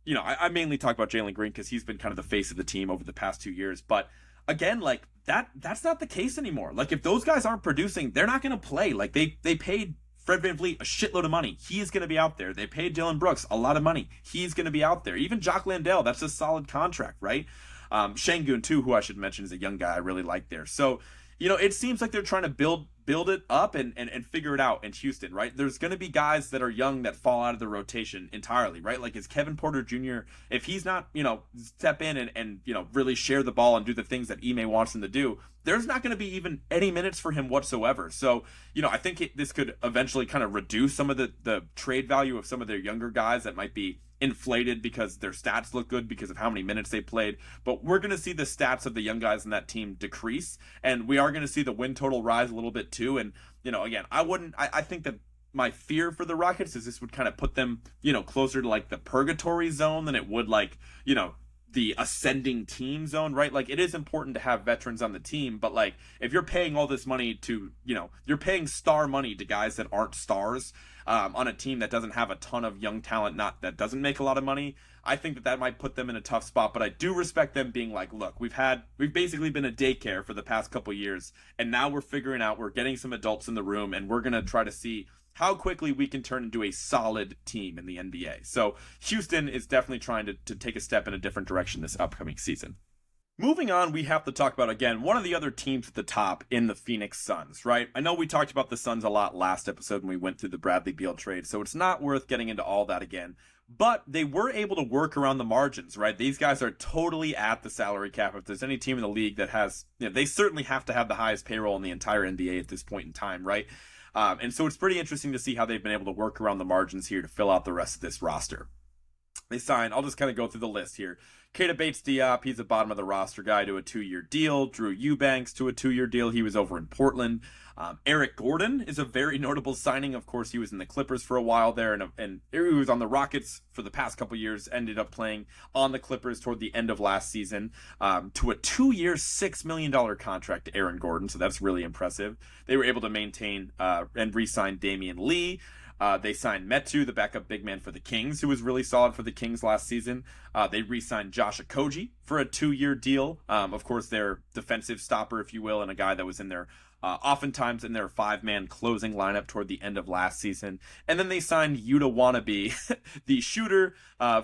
Speaker 1: I mainly talk about Jalen Green because he's been kind of the face of the team over the past 2 years. But again, that's not the case anymore. Like, if those guys aren't producing, they're not going to play. Like, they paid Fred VanVleet a shitload of money. He's going to be out there. They paid Dillon Brooks a lot of money. He's going to be out there. Even Jock Landale, that's a solid contract, right? Şengün, too, who I should mention, is a young guy I really like there. So, it seems like they're trying to build it up and figure it out in Houston, right? There's going to be guys that are young that fall out of the rotation entirely, right? Like, is Kevin Porter Jr., if he's not, step in and really share the ball and do the things that Ime wants him to do, there's not going to be even any minutes for him whatsoever. So, I think this could eventually kind of reduce some of the trade value of some of their younger guys that might be inflated because their stats look good because of how many minutes they played. But we're going to see the stats of the young guys in that team decrease, and we are going to see the win total rise a little bit too. And, again, I think that my fear for the Rockets is this would kind of put them, closer to like the purgatory zone than it would the ascending team zone, right? Like, it is important to have veterans on the team, but like, if you're paying all this money to, you're paying star money to guys that aren't stars, on a team that doesn't have a ton of young talent, not that doesn't make a lot of money, I think that might put them in a tough spot. But I do respect them being like, look, we've basically been a daycare for the past couple years, and now we're getting some adults in the room, and we're gonna try to see how quickly we can turn into a solid team in the NBA. So Houston is definitely trying to take a step in a different direction this upcoming season. Moving on, we have to talk about, again, one of the other teams at the top in the Phoenix Suns, right? I know we talked about the Suns a lot last episode when we went through the Bradley Beal trade, so it's not worth getting into all that again. But they were able to work around the margins, right? These guys are totally at the salary cap. If there's any team in the league that has, they certainly have to have the highest payroll in the entire NBA at this point in time, right? And so it's pretty interesting to see how they've been able to work around the margins here to fill out the rest of this roster. They signed, I'll just kind of go through the list here. Keita Bates-Diop, he's a bottom of the roster guy to a 2-year deal. Drew Eubanks to a 2-year deal. He was over in Portland. Eric Gordon is a very notable signing. Of course, he was in the Clippers for a while there, and he was on the Rockets for the past couple years, ended up playing on the Clippers toward the end of last season, to a 2-year, $6 million contract to Aaron Gordon, so that's really impressive. They were able to maintain and re-sign Damian Lee. They signed Metu, the backup big man for the Kings, who was really solid for the Kings last season. They re-signed Josh Okogie for a 2-year deal. Of course, their defensive stopper, if you will, and a guy that was in their oftentimes in their 5-man closing lineup toward the end of last season. And then they signed Yuta Wannabe, the shooter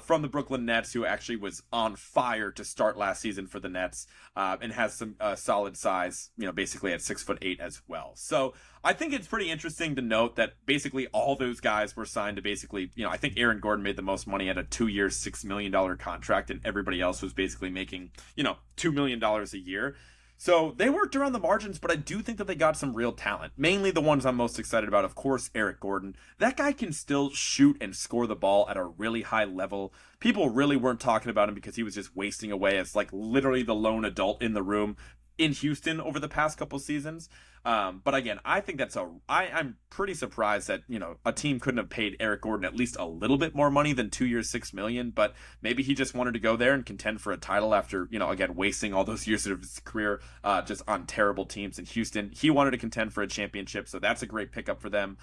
Speaker 1: from the Brooklyn Nets, who actually was on fire to start last season for the Nets, and has some solid size, basically at 6'8" as well. So I think it's pretty interesting to note that basically all those guys were signed to basically, I think Aaron Gordon made the most money at a 2-year, $6 million contract, and everybody else was basically making, $2 million a year. So they worked around the margins, but I do think that they got some real talent. Mainly the ones I'm most excited about, of course, Eric Gordon. That guy can still shoot and score the ball at a really high level. People really weren't talking about him because he was just wasting away as like literally the lone adult in the room in Houston over the past couple seasons. But again, I think I'm pretty surprised that, a team couldn't have paid Eric Gordon at least a little bit more money than 2 years, $6 million, but maybe he just wanted to go there and contend for a title after, again, wasting all those years of his career, just on terrible teams in Houston. He wanted to contend for a championship, so that's a great pickup for them.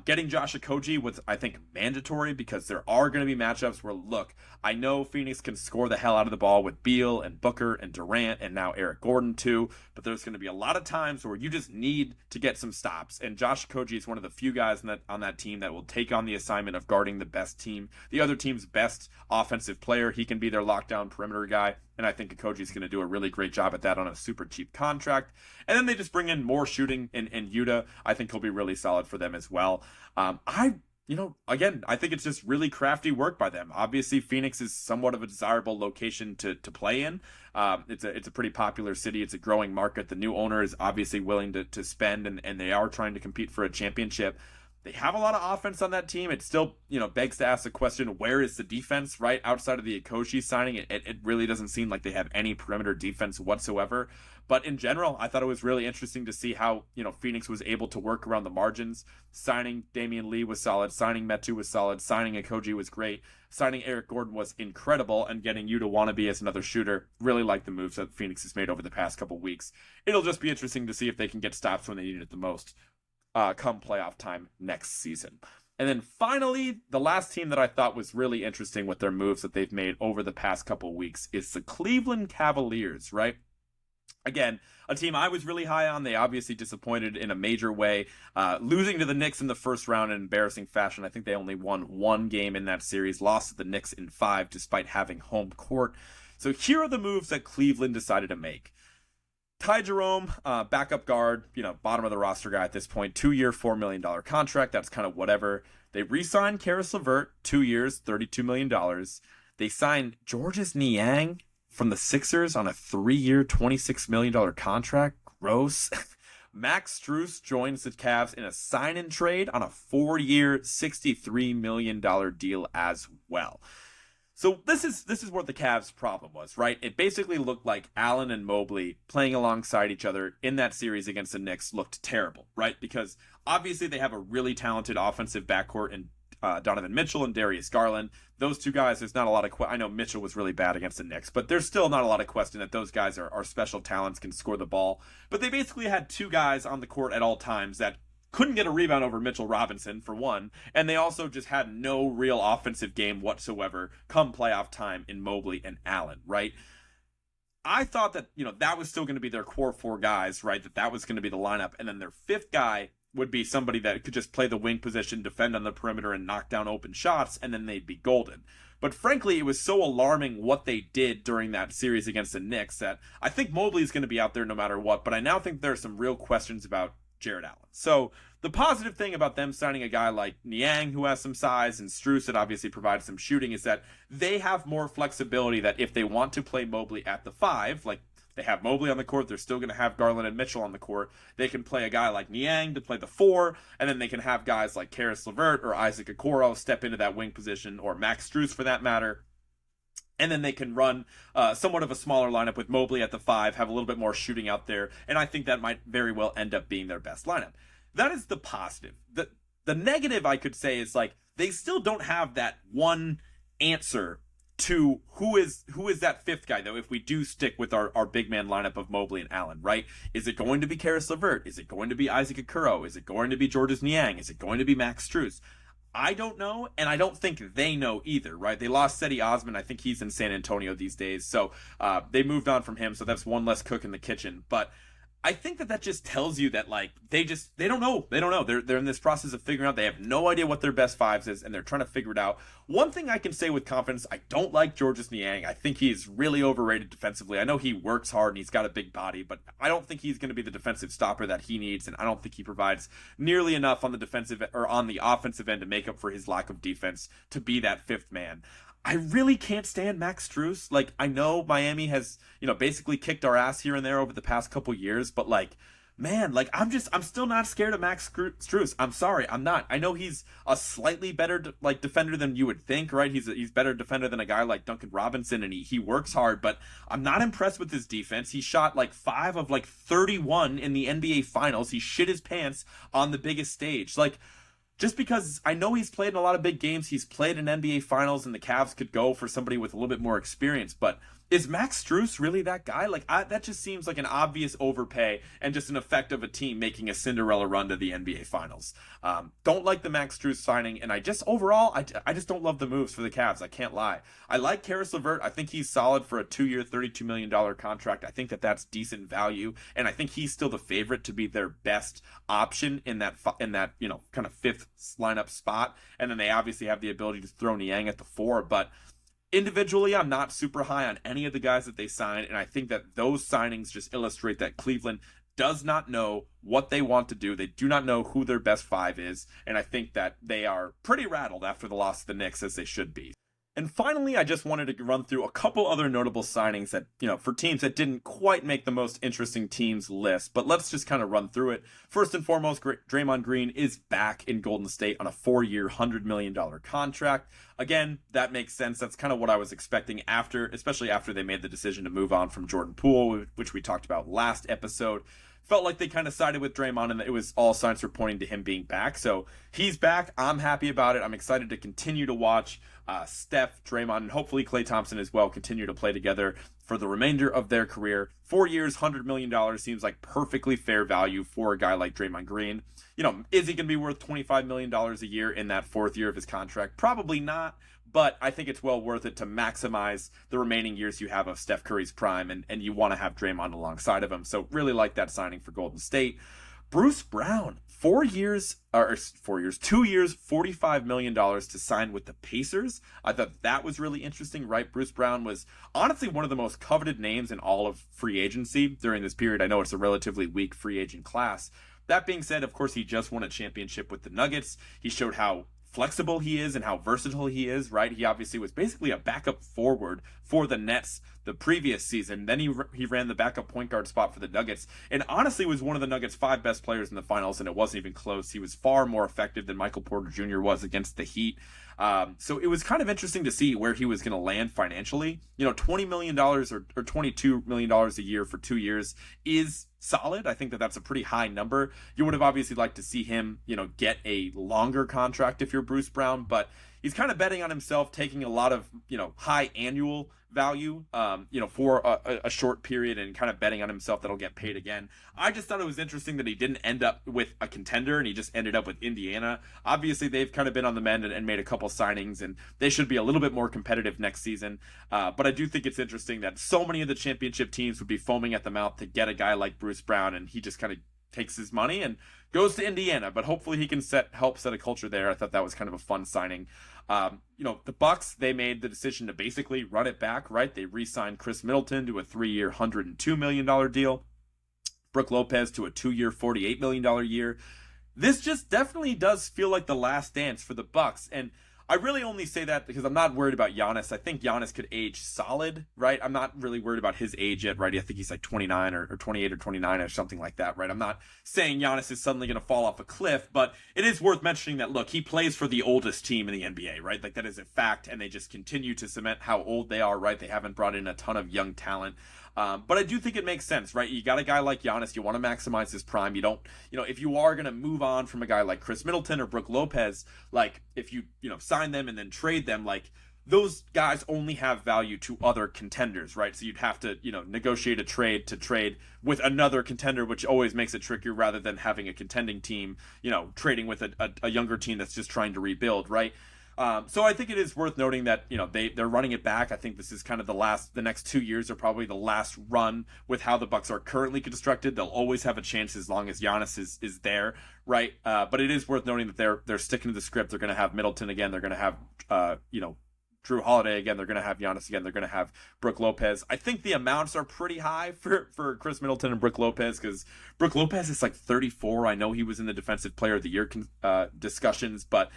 Speaker 1: Getting Josh Okogie was, I think, mandatory because there are going to be matchups where, look, I know Phoenix can score the hell out of the ball with Beal and Booker and Durant and now Eric Gordon too, but there's going to be a lot of times where you just need to get some stops, and Josh Okogie is one of the few guys on that team that will take on the assignment of guarding the other team's best offensive player. He can be their lockdown perimeter guy, and I think Okogie's going to do a really great job at that on a super cheap contract. And then they just bring in more shooting in Yuta. I think he'll be really solid for them as well. Again, I think it's just really crafty work by them. Obviously, Phoenix is somewhat of a desirable location to play in. It's a pretty popular city. It's a growing market. The new owner is obviously willing to spend, and they are trying to compete for a championship. They have a lot of offense on that team. It still, begs to ask the question, where is the defense, right? Outside of the Okogie signing, it really doesn't seem like they have any perimeter defense whatsoever. But in general, I thought it was really interesting to see how, Phoenix was able to work around the margins. Signing Damian Lee was solid. Signing Metu was solid. Signing Okogie was great. Signing Eric Gordon was incredible. And getting Yuta Wannabe as another shooter, really like the moves that Phoenix has made over the past couple weeks. It'll just be interesting to see if they can get stops when they need it the most, come playoff time next season. And then finally, the last team that I thought was really interesting with their moves that they've made over the past couple weeks is the Cleveland Cavaliers, right? Again, a team I was really high on. They obviously disappointed in a major way, losing to the Knicks in the first round in embarrassing fashion. I think they only won one game in that series, lost to the Knicks in 5 despite having home court. So here are the moves that Cleveland decided to make. Ty Jerome, backup guard, bottom of the roster guy at this point, 2-year, $4 million contract. That's kind of whatever. They re-signed Karis LeVert, 2 years, $32 million. They signed Georges Niang from the Sixers on a 3-year, $26 million contract. Gross. Max Strus joins the Cavs in a sign-and trade on a 4-year, $63 million deal as well. So this is what the Cavs' problem was, right? It basically looked like Allen and Mobley playing alongside each other in that series against the Knicks looked terrible, right? Because obviously they have a really talented offensive backcourt in Donovan Mitchell and Darius Garland. Those two guys, there's not a lot of I know Mitchell was really bad against the Knicks, but there's still not a lot of question that those guys are special talents, can score the ball. But they basically had two guys on the court at all times that couldn't get a rebound over Mitchell Robinson, for one, and they also just had no real offensive game whatsoever come playoff time in Mobley and Allen, right? I thought that, that was still going to be their core four guys, right? That was going to be the lineup. And then their fifth guy would be somebody that could just play the wing position, defend on the perimeter, and knock down open shots, and then they'd be golden. But frankly, it was so alarming what they did during that series against the Knicks that I think Mobley is going to be out there no matter what, but I now think there are some real questions about Jared Allen. So the positive thing about them signing a guy like Niang, who has some size, and Strus, that obviously provides some shooting, is that they have more flexibility that if they want to play Mobley at the 5, like they have Mobley on the court, they're still going to have Garland and Mitchell on the court. They can play a guy like Niang to play the 4, and then they can have guys like Karis LeVert or Isaac Okoro step into that wing position, or Max Strus for that matter. And then they can run somewhat of a smaller lineup with Mobley at the 5, have a little bit more shooting out there, and I think that might very well end up being their best lineup. That is the positive. The negative, I could say, is like they still don't have that one answer to who is that fifth guy, though, if we do stick with our big man lineup of Mobley and Allen, right? Is it going to be Karis LeVert? Is it going to be Isaac Okoro? Is it going to be Georges Niang? Is it going to be Max Strus? I don't know, and I don't think they know either, right? They lost Cedi Osman. I think he's in San Antonio these days, so they moved on from him, so that's one less cook in the kitchen. But I think that just tells you that, like, they don't know. They don't know. They're in this process of figuring out. They have no idea what their best 5s is, and they're trying to figure it out. One thing I can say with confidence, I don't like Georges Niang. I think he's really overrated defensively. I know he works hard and he's got a big body, but I don't think he's going to be the defensive stopper that he needs, and I don't think he provides nearly enough on the defensive or on the offensive end to make up for his lack of defense to be that fifth man. I really can't stand Max Strus. Like, I know Miami has, basically kicked our ass here and there over the past couple years, but like, man, like I'm still not scared of Max Strus. I'm sorry, I'm not. I know he's a slightly better defender than you would think, right? He's better defender than a guy like Duncan Robinson, and he works hard, but I'm not impressed with his defense. He shot like 5 of 31 in the NBA Finals. He shit his pants on the biggest stage. Like, just because I know he's played in a lot of big games, he's played in NBA Finals, and the Cavs could go for somebody with a little bit more experience, but is Max Strus really that guy? Like, that just seems like an obvious overpay and just an effect of a team making a Cinderella run to the NBA Finals. Don't like the Max Strus signing, and I just don't love the moves for the Cavs. I can't lie. I like Karis LeVert. I think he's solid for a 2-year, $32 million contract. I think that's decent value, and I think he's still the favorite to be their best option in that kind of fifth lineup spot. And then they obviously have the ability to throw Niang at the 4, but individually, I'm not super high on any of the guys that they signed, and I think that those signings just illustrate that Cleveland does not know what they want to do. They do not know who their best 5 is, and I think that they are pretty rattled after the loss to the Knicks, as they should be. And finally, I just wanted to run through a couple other notable signings that, for teams that didn't quite make the most interesting teams list, but let's just kind of run through it. First and foremost, Draymond Green is back in Golden State on a 4-year, $100 million contract. Again, that makes sense. That's kind of what I was expecting especially after they made the decision to move on from Jordan Poole, which we talked about last episode. Felt like they kind of sided with Draymond, and it was all signs were pointing to him being back. So he's back. I'm happy about it. I'm excited to continue to watch Steph, Draymond, and hopefully Klay Thompson as well continue to play together for the remainder of their career. 4 years, $100 million seems like perfectly fair value for a guy like Draymond Green. Is he going to be worth $25 million a year in that 4th year of his contract? Probably not. But I think it's well worth it to maximize the remaining years you have of Steph Curry's prime, and you want to have Draymond alongside of him. So really like that signing for Golden State. Bruce Brown, 2 years, $45 million to sign with the Pacers. I thought that was really interesting, right? Bruce Brown was honestly one of the most coveted names in all of free agency during this period. I know it's a relatively weak free agent class. That being said, of course, he just won a championship with the Nuggets. He showed how flexible he is and how versatile he is, right? He obviously was basically a backup forward for the Nets the previous season. Then he ran the backup point guard spot for the Nuggets, and honestly was one of the Nuggets' 5 best players in the finals, and it wasn't even close. He was far more effective than Michael Porter Jr. was against the Heat. So it was kind of interesting to see where he was going to land financially. $20 million or $22 million a year for 2 years is solid. I think that that's a pretty high number. You would have obviously liked to see him, get a longer contract if you're Bruce Brown, but he's kind of betting on himself, taking a lot of, high annual value, for a short period and kind of betting on himself that'll get paid again. I just thought it was interesting that he didn't end up with a contender and he just ended up with Indiana. Obviously, they've kind of been on the mend and made a couple signings, and they should be a little bit more competitive next season. But I do think it's interesting that so many of the championship teams would be foaming at the mouth to get a guy like Bruce Brown, and he just kind of takes his money and goes to Indiana. But hopefully he can help set a culture there. I thought that was kind of a fun signing. The Bucks, they made the decision to basically run it back, right? They re-signed Chris Middleton to a 3-year, $102 million deal. Brook Lopez to a 2-year, $48 million year. This just definitely does feel like the last dance for the Bucks. And I really only say that because I'm not worried about Giannis. I think Giannis could age solid, right? I'm not really worried about his age yet, right? I think he's like 29 or 28 or 29 or something like that, right? I'm not saying Giannis is suddenly going to fall off a cliff, but it is worth mentioning that, look, he plays for the oldest team in the NBA, right? Like, that is a fact, and they just continue to cement how old they are, right? They haven't brought in a ton of young talent. But I do think it makes sense, right? You got a guy like Giannis, you want to maximize his prime. You don't, if you are going to move on from a guy like Chris Middleton or Brook Lopez, like, if you, sign them and then trade them, like, those guys only have value to other contenders, right? So you'd have to, negotiate a trade to trade with another contender, which always makes it trickier rather than having a contending team, trading with a younger team that's just trying to rebuild, right? So I think it is worth noting that, they're running it back. I think this is kind of the next 2 years are probably the last run with how the Bucks are currently constructed. They'll always have a chance as long as Giannis is there, right? But it is worth noting that they're sticking to the script. They're going to have Middleton again. They're going to have, Drew Holiday again. They're going to have Giannis again. They're going to have Brook Lopez. I think the amounts are pretty high for Chris Middleton and Brook Lopez, because Brook Lopez is like 34. I know he was in the Defensive Player of the Year discussions, but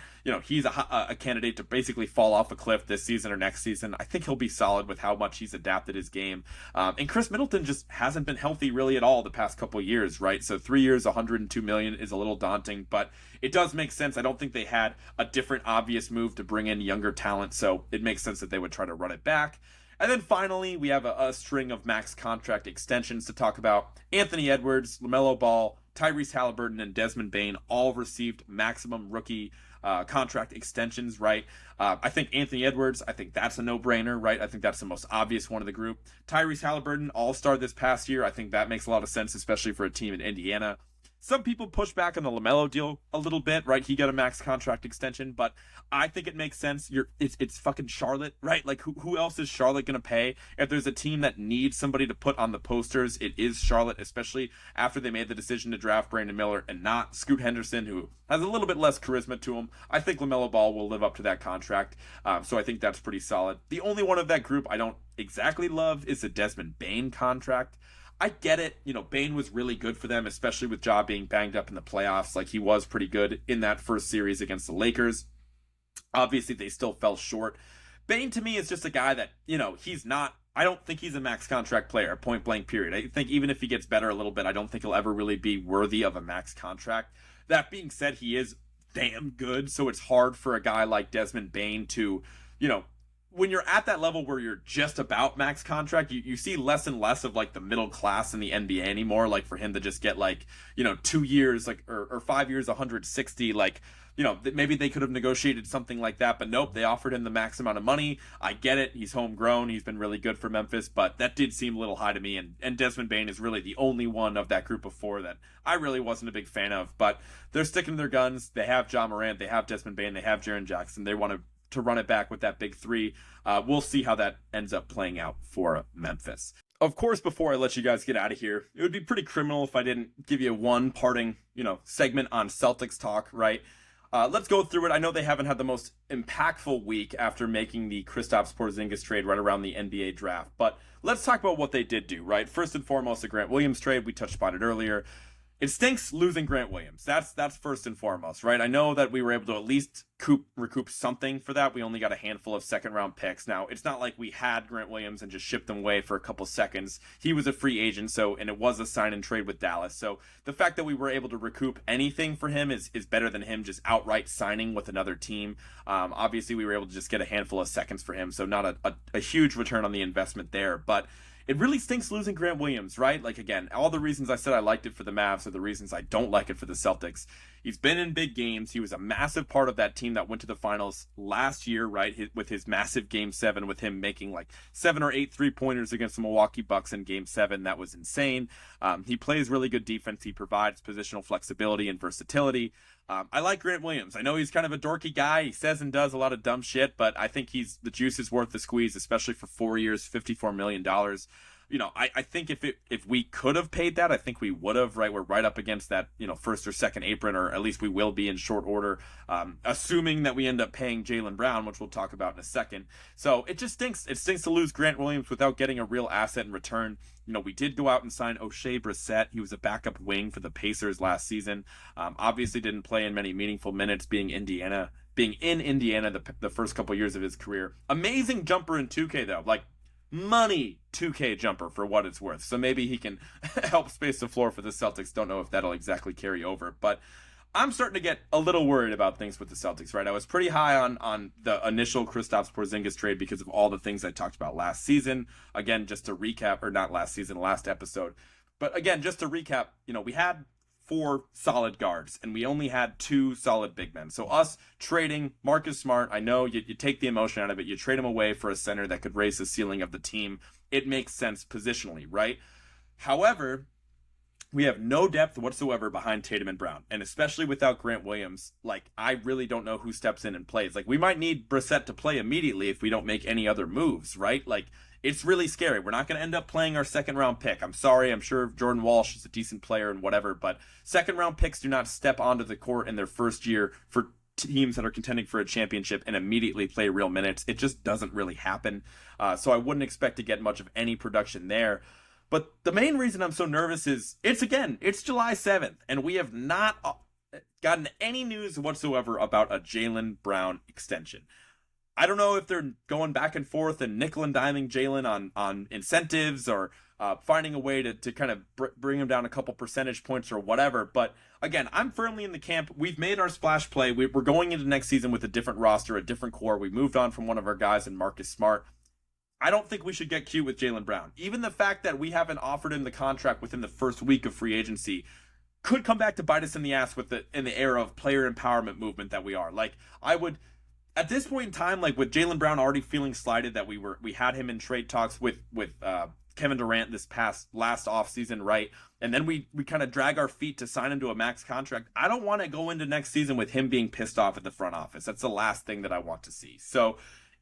Speaker 1: he's a candidate to basically fall off a cliff this season or next season. I think he'll be solid with how much he's adapted his game. And Chris Middleton just hasn't been healthy really at all the past couple years, right? So 3 years, $102 million is a little daunting, but it does make sense. I don't think they had a different obvious move to bring in younger talent, so it makes sense that they would try to run it back. And then finally, we have a string of max contract extensions to talk about. Anthony Edwards, LaMelo Ball, Tyrese Halliburton, and Desmond Bane all received maximum rookie contract extensions, right? I think Anthony Edwards, I think that's a no-brainer, right? I think that's the most obvious one of the group. Tyrese Halliburton, all-star this past year. I think that makes a lot of sense, especially for a team in Indiana. Some people push back on the LaMelo deal a little bit, right? He got a max contract extension, but I think it makes sense. It's fucking Charlotte, right? Like, who else is Charlotte going to pay? If there's a team that needs somebody to put on the posters, it is Charlotte, especially after they made the decision to draft Brandon Miller and not Scoot Henderson, who has a little bit less charisma to him. I think LaMelo Ball will live up to that contract, so I think that's pretty solid. The only one of that group I don't exactly love is the Desmond Bane contract. I get it. Bane was really good for them, especially with Ja being banged up in the playoffs. Like, he was pretty good in that first series against the Lakers. Obviously, they still fell short. Bane, to me, is just a guy that, he's not, I don't think he's a max contract player, point blank period. I think even if he gets better a little bit, I don't think he'll ever really be worthy of a max contract. That being said, he is damn good, so it's hard for a guy like Desmond Bane to, when you're at that level where you're just about max contract, you see less and less of like the middle class in the NBA anymore. Like, for him to just get like, 2 years, like, or 5 years, 160, like, maybe they could have negotiated something like that, but nope, they offered him the max amount of money. I get it. He's homegrown. He's been really good for Memphis, but that did seem a little high to me. And Desmond Bane is really the only one of that group of four that I really wasn't a big fan of, but they're sticking to their guns. They have Ja Morant. They have Desmond Bane. They have Jaren Jackson. They want to run it back with that big three. We'll see how that ends up playing out for Memphis. Of course, before I let you guys get out of here, it would be pretty criminal if I didn't give you one parting, segment on Celtics talk, right? Let's go through it. I know they haven't had the most impactful week after making the Kristaps Porzingis trade right around the NBA draft, but let's talk about what they did do, right? First and foremost, the Grant Williams trade. We touched upon it earlier. It stinks losing Grant Williams. That's first and foremost, right? I know that we were able to at least recoup something for that. We only got a handful of second-round picks. Now, it's not like we had Grant Williams and just shipped him away for a couple seconds. He was a free agent, and it was a sign and trade with Dallas. So the fact that we were able to recoup anything for him is better than him just outright signing with another team. Obviously, we were able to just get a handful of seconds for him, so not a huge return on the investment there. But it really stinks losing Grant Williams, right? Like, again, all the reasons I said I liked it for the Mavs are the reasons I don't like it for the Celtics. He's been in big games. He was a massive part of that team that went to the finals last year, right? With his massive Game 7, with him making like 7 or 8 3-pointers against the Milwaukee Bucks in Game 7. That was insane. He plays really good defense. He provides positional flexibility and versatility. I like Grant Williams. I know he's kind of a dorky guy. He says and does a lot of dumb shit, but I think the juice is worth the squeeze, especially for 4 years, $54 million. I think if we could have paid that, I think we would have, right? We're right up against that, first or second apron, or at least we will be in short order, assuming that we end up paying Jaylen Brown, which we'll talk about in a second. So it just stinks. It stinks to lose Grant Williams without getting a real asset in return. We did go out and sign O'Shea Brissett. He was a backup wing for the Pacers last season. Obviously didn't play in many meaningful minutes, being in Indiana the first couple years of his career. Amazing jumper in 2K though, like money 2K jumper for what it's worth. So maybe he can help space the floor for the Celtics. Don't know if that'll exactly carry over, but I'm starting to get a little worried about things with the Celtics, right? I was pretty high on the initial Kristaps Porzingis trade because of all the things I talked about last season. Again, just to recap, or not last season, last episode. But again, just to recap, we had 4 solid guards and we only had 2 solid big men. So us trading Marcus Smart, I know you take the emotion out of it. You trade him away for a center that could raise the ceiling of the team. It makes sense positionally, right? However, we have no depth whatsoever behind Tatum and Brown. And especially without Grant Williams, I really don't know who steps in and plays. We might need Brissett to play immediately if we don't make any other moves, right? It's really scary. We're not going to end up playing our second-round pick. I'm sorry. I'm sure Jordan Walsh is a decent player and whatever, but second-round picks do not step onto the court in their first year for teams that are contending for a championship and immediately play real minutes. It just doesn't really happen. So I wouldn't expect to get much of any production there. But the main reason I'm so nervous is it's July 7th, and we have not gotten any news whatsoever about a Jaylen Brown extension. I don't know if they're going back and forth and nickel and diming Jaylen on incentives or finding a way to kind of bring him down a couple percentage points or whatever. But again, I'm firmly in the camp. We've made our splash play. We're going into next season with a different roster, a different core. We moved on from one of our guys in Marcus Smart. I don't think we should get cute with Jaylen Brown. Even the fact that we haven't offered him the contract within the first week of free agency could come back to bite us in the ass in the era of player empowerment movement that we are. I would, at this point in time, with Jaylen Brown already feeling slighted that we had him in trade talks with Kevin Durant this last offseason, right? And then we kind of drag our feet to sign him to a max contract. I don't want to go into next season with him being pissed off at the front office. That's the last thing that I want to see. So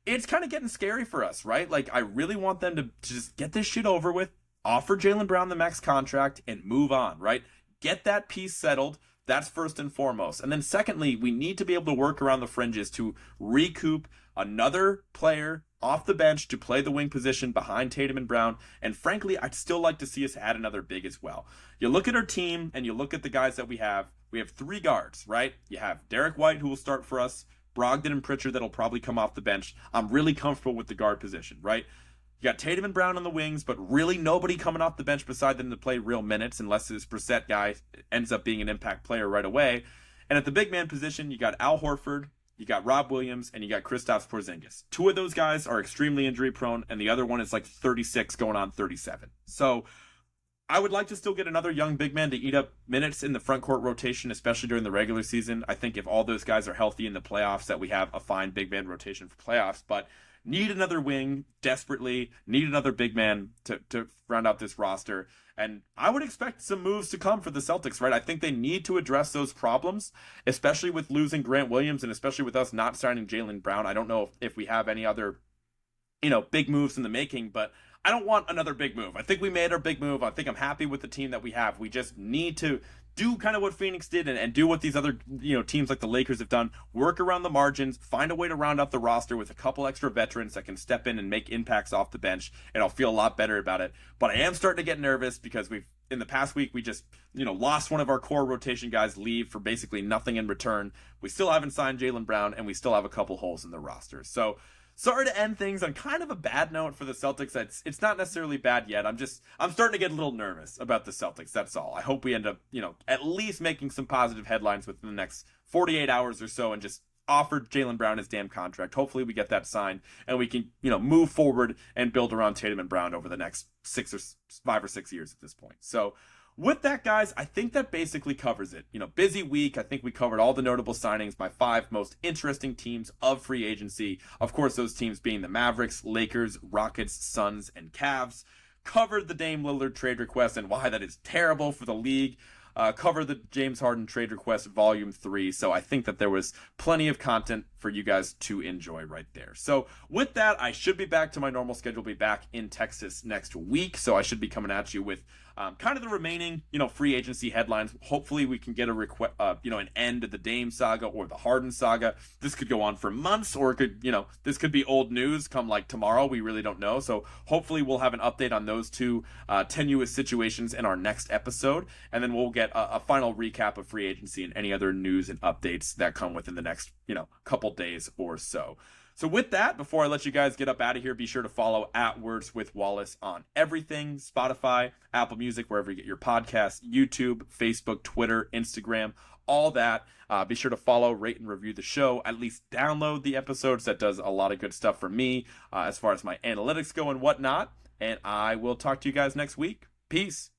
Speaker 1: it's kind of getting scary for us, right? I really want them to just get this shit over with, offer Jaylen Brown the max contract, and move on, right? Get that piece settled. That's first and foremost. And then secondly, we need to be able to work around the fringes to recoup another player off the bench to play the wing position behind Tatum and Brown. And frankly, I'd still like to see us add another big as well. You look at our team and you look at the guys that we have. We have 3 guards, right? You have Derek White, who will start for us, Brogdon and Pritchard that'll probably come off the bench. I'm really comfortable with the guard position, right? You got Tatum and Brown on the wings, but really nobody coming off the bench beside them to play real minutes unless this Brissett guy ends up being an impact player right away. And at the big man position, you got Al Horford, you got Rob Williams, and you got Kristaps Porzingis. 2 of those guys are extremely injury prone, and the other one is 36 going on 37. So I would like to still get another young big man to eat up minutes in the front court rotation, especially during the regular season. I think if all those guys are healthy in the playoffs, that we have a fine big man rotation for playoffs. But need another wing desperately, need another big man to round out this roster. And I would expect some moves to come for the Celtics, right? I think they need to address those problems, especially with losing Grant Williams and especially with us not signing Jaylen Brown. I don't know if we have any other, big moves in the making, but I don't want another big move. I think we made our big move. I think I'm happy with the team that we have. We just need to do kind of what Phoenix did and do what these other teams like the Lakers have done. Work around the margins, find a way to round out the roster with a couple extra veterans that can step in and make impacts off the bench, and I'll feel a lot better about it. But I am starting to get nervous because in the past week, we just, lost one of our core rotation guys, leave for basically nothing in return. We still haven't signed Jaylen Brown, and we still have a couple holes in the roster. So sorry to end things on kind of a bad note for the Celtics. It's not necessarily bad yet. I'm starting to get a little nervous about the Celtics. That's all. I hope we end up, at least making some positive headlines within the next 48 hours or so and just offered Jaylen Brown his damn contract. Hopefully we get that signed and we can, move forward and build around Tatum and Brown over the next 5 or 6 years at this point. So with that, guys, I think that basically covers it. Busy week. I think we covered all the notable signings, my 5 most interesting teams of free agency. Of course, those teams being the Mavericks, Lakers, Rockets, Suns, and Cavs. Covered the Dame Lillard trade request and why that is terrible for the league. Cover the James Harden trade request volume 3. So I think that there was plenty of content for you guys to enjoy right there. So with that, I should be back to my normal schedule, be back in Texas next week. So I should be coming at you with kind of the remaining, free agency headlines. Hopefully we can get an end to the Dame saga or the Harden saga. This could go on for months, or it could, this could be old news come like tomorrow. We really don't know. So hopefully we'll have an update on those two tenuous situations in our next episode. And then we'll get a final recap of free agency and any other news and updates that come within the next, couple days or so. So with that, before I let you guys get up out of here, be sure to follow @WordsWithWallace on everything: Spotify, Apple Music, wherever you get your podcasts, YouTube, Facebook, Twitter, Instagram, all that. Be sure to follow, rate, and review the show. At least download the episodes. That does a lot of good stuff for me as far as my analytics go and whatnot. And I will talk to you guys next week. Peace.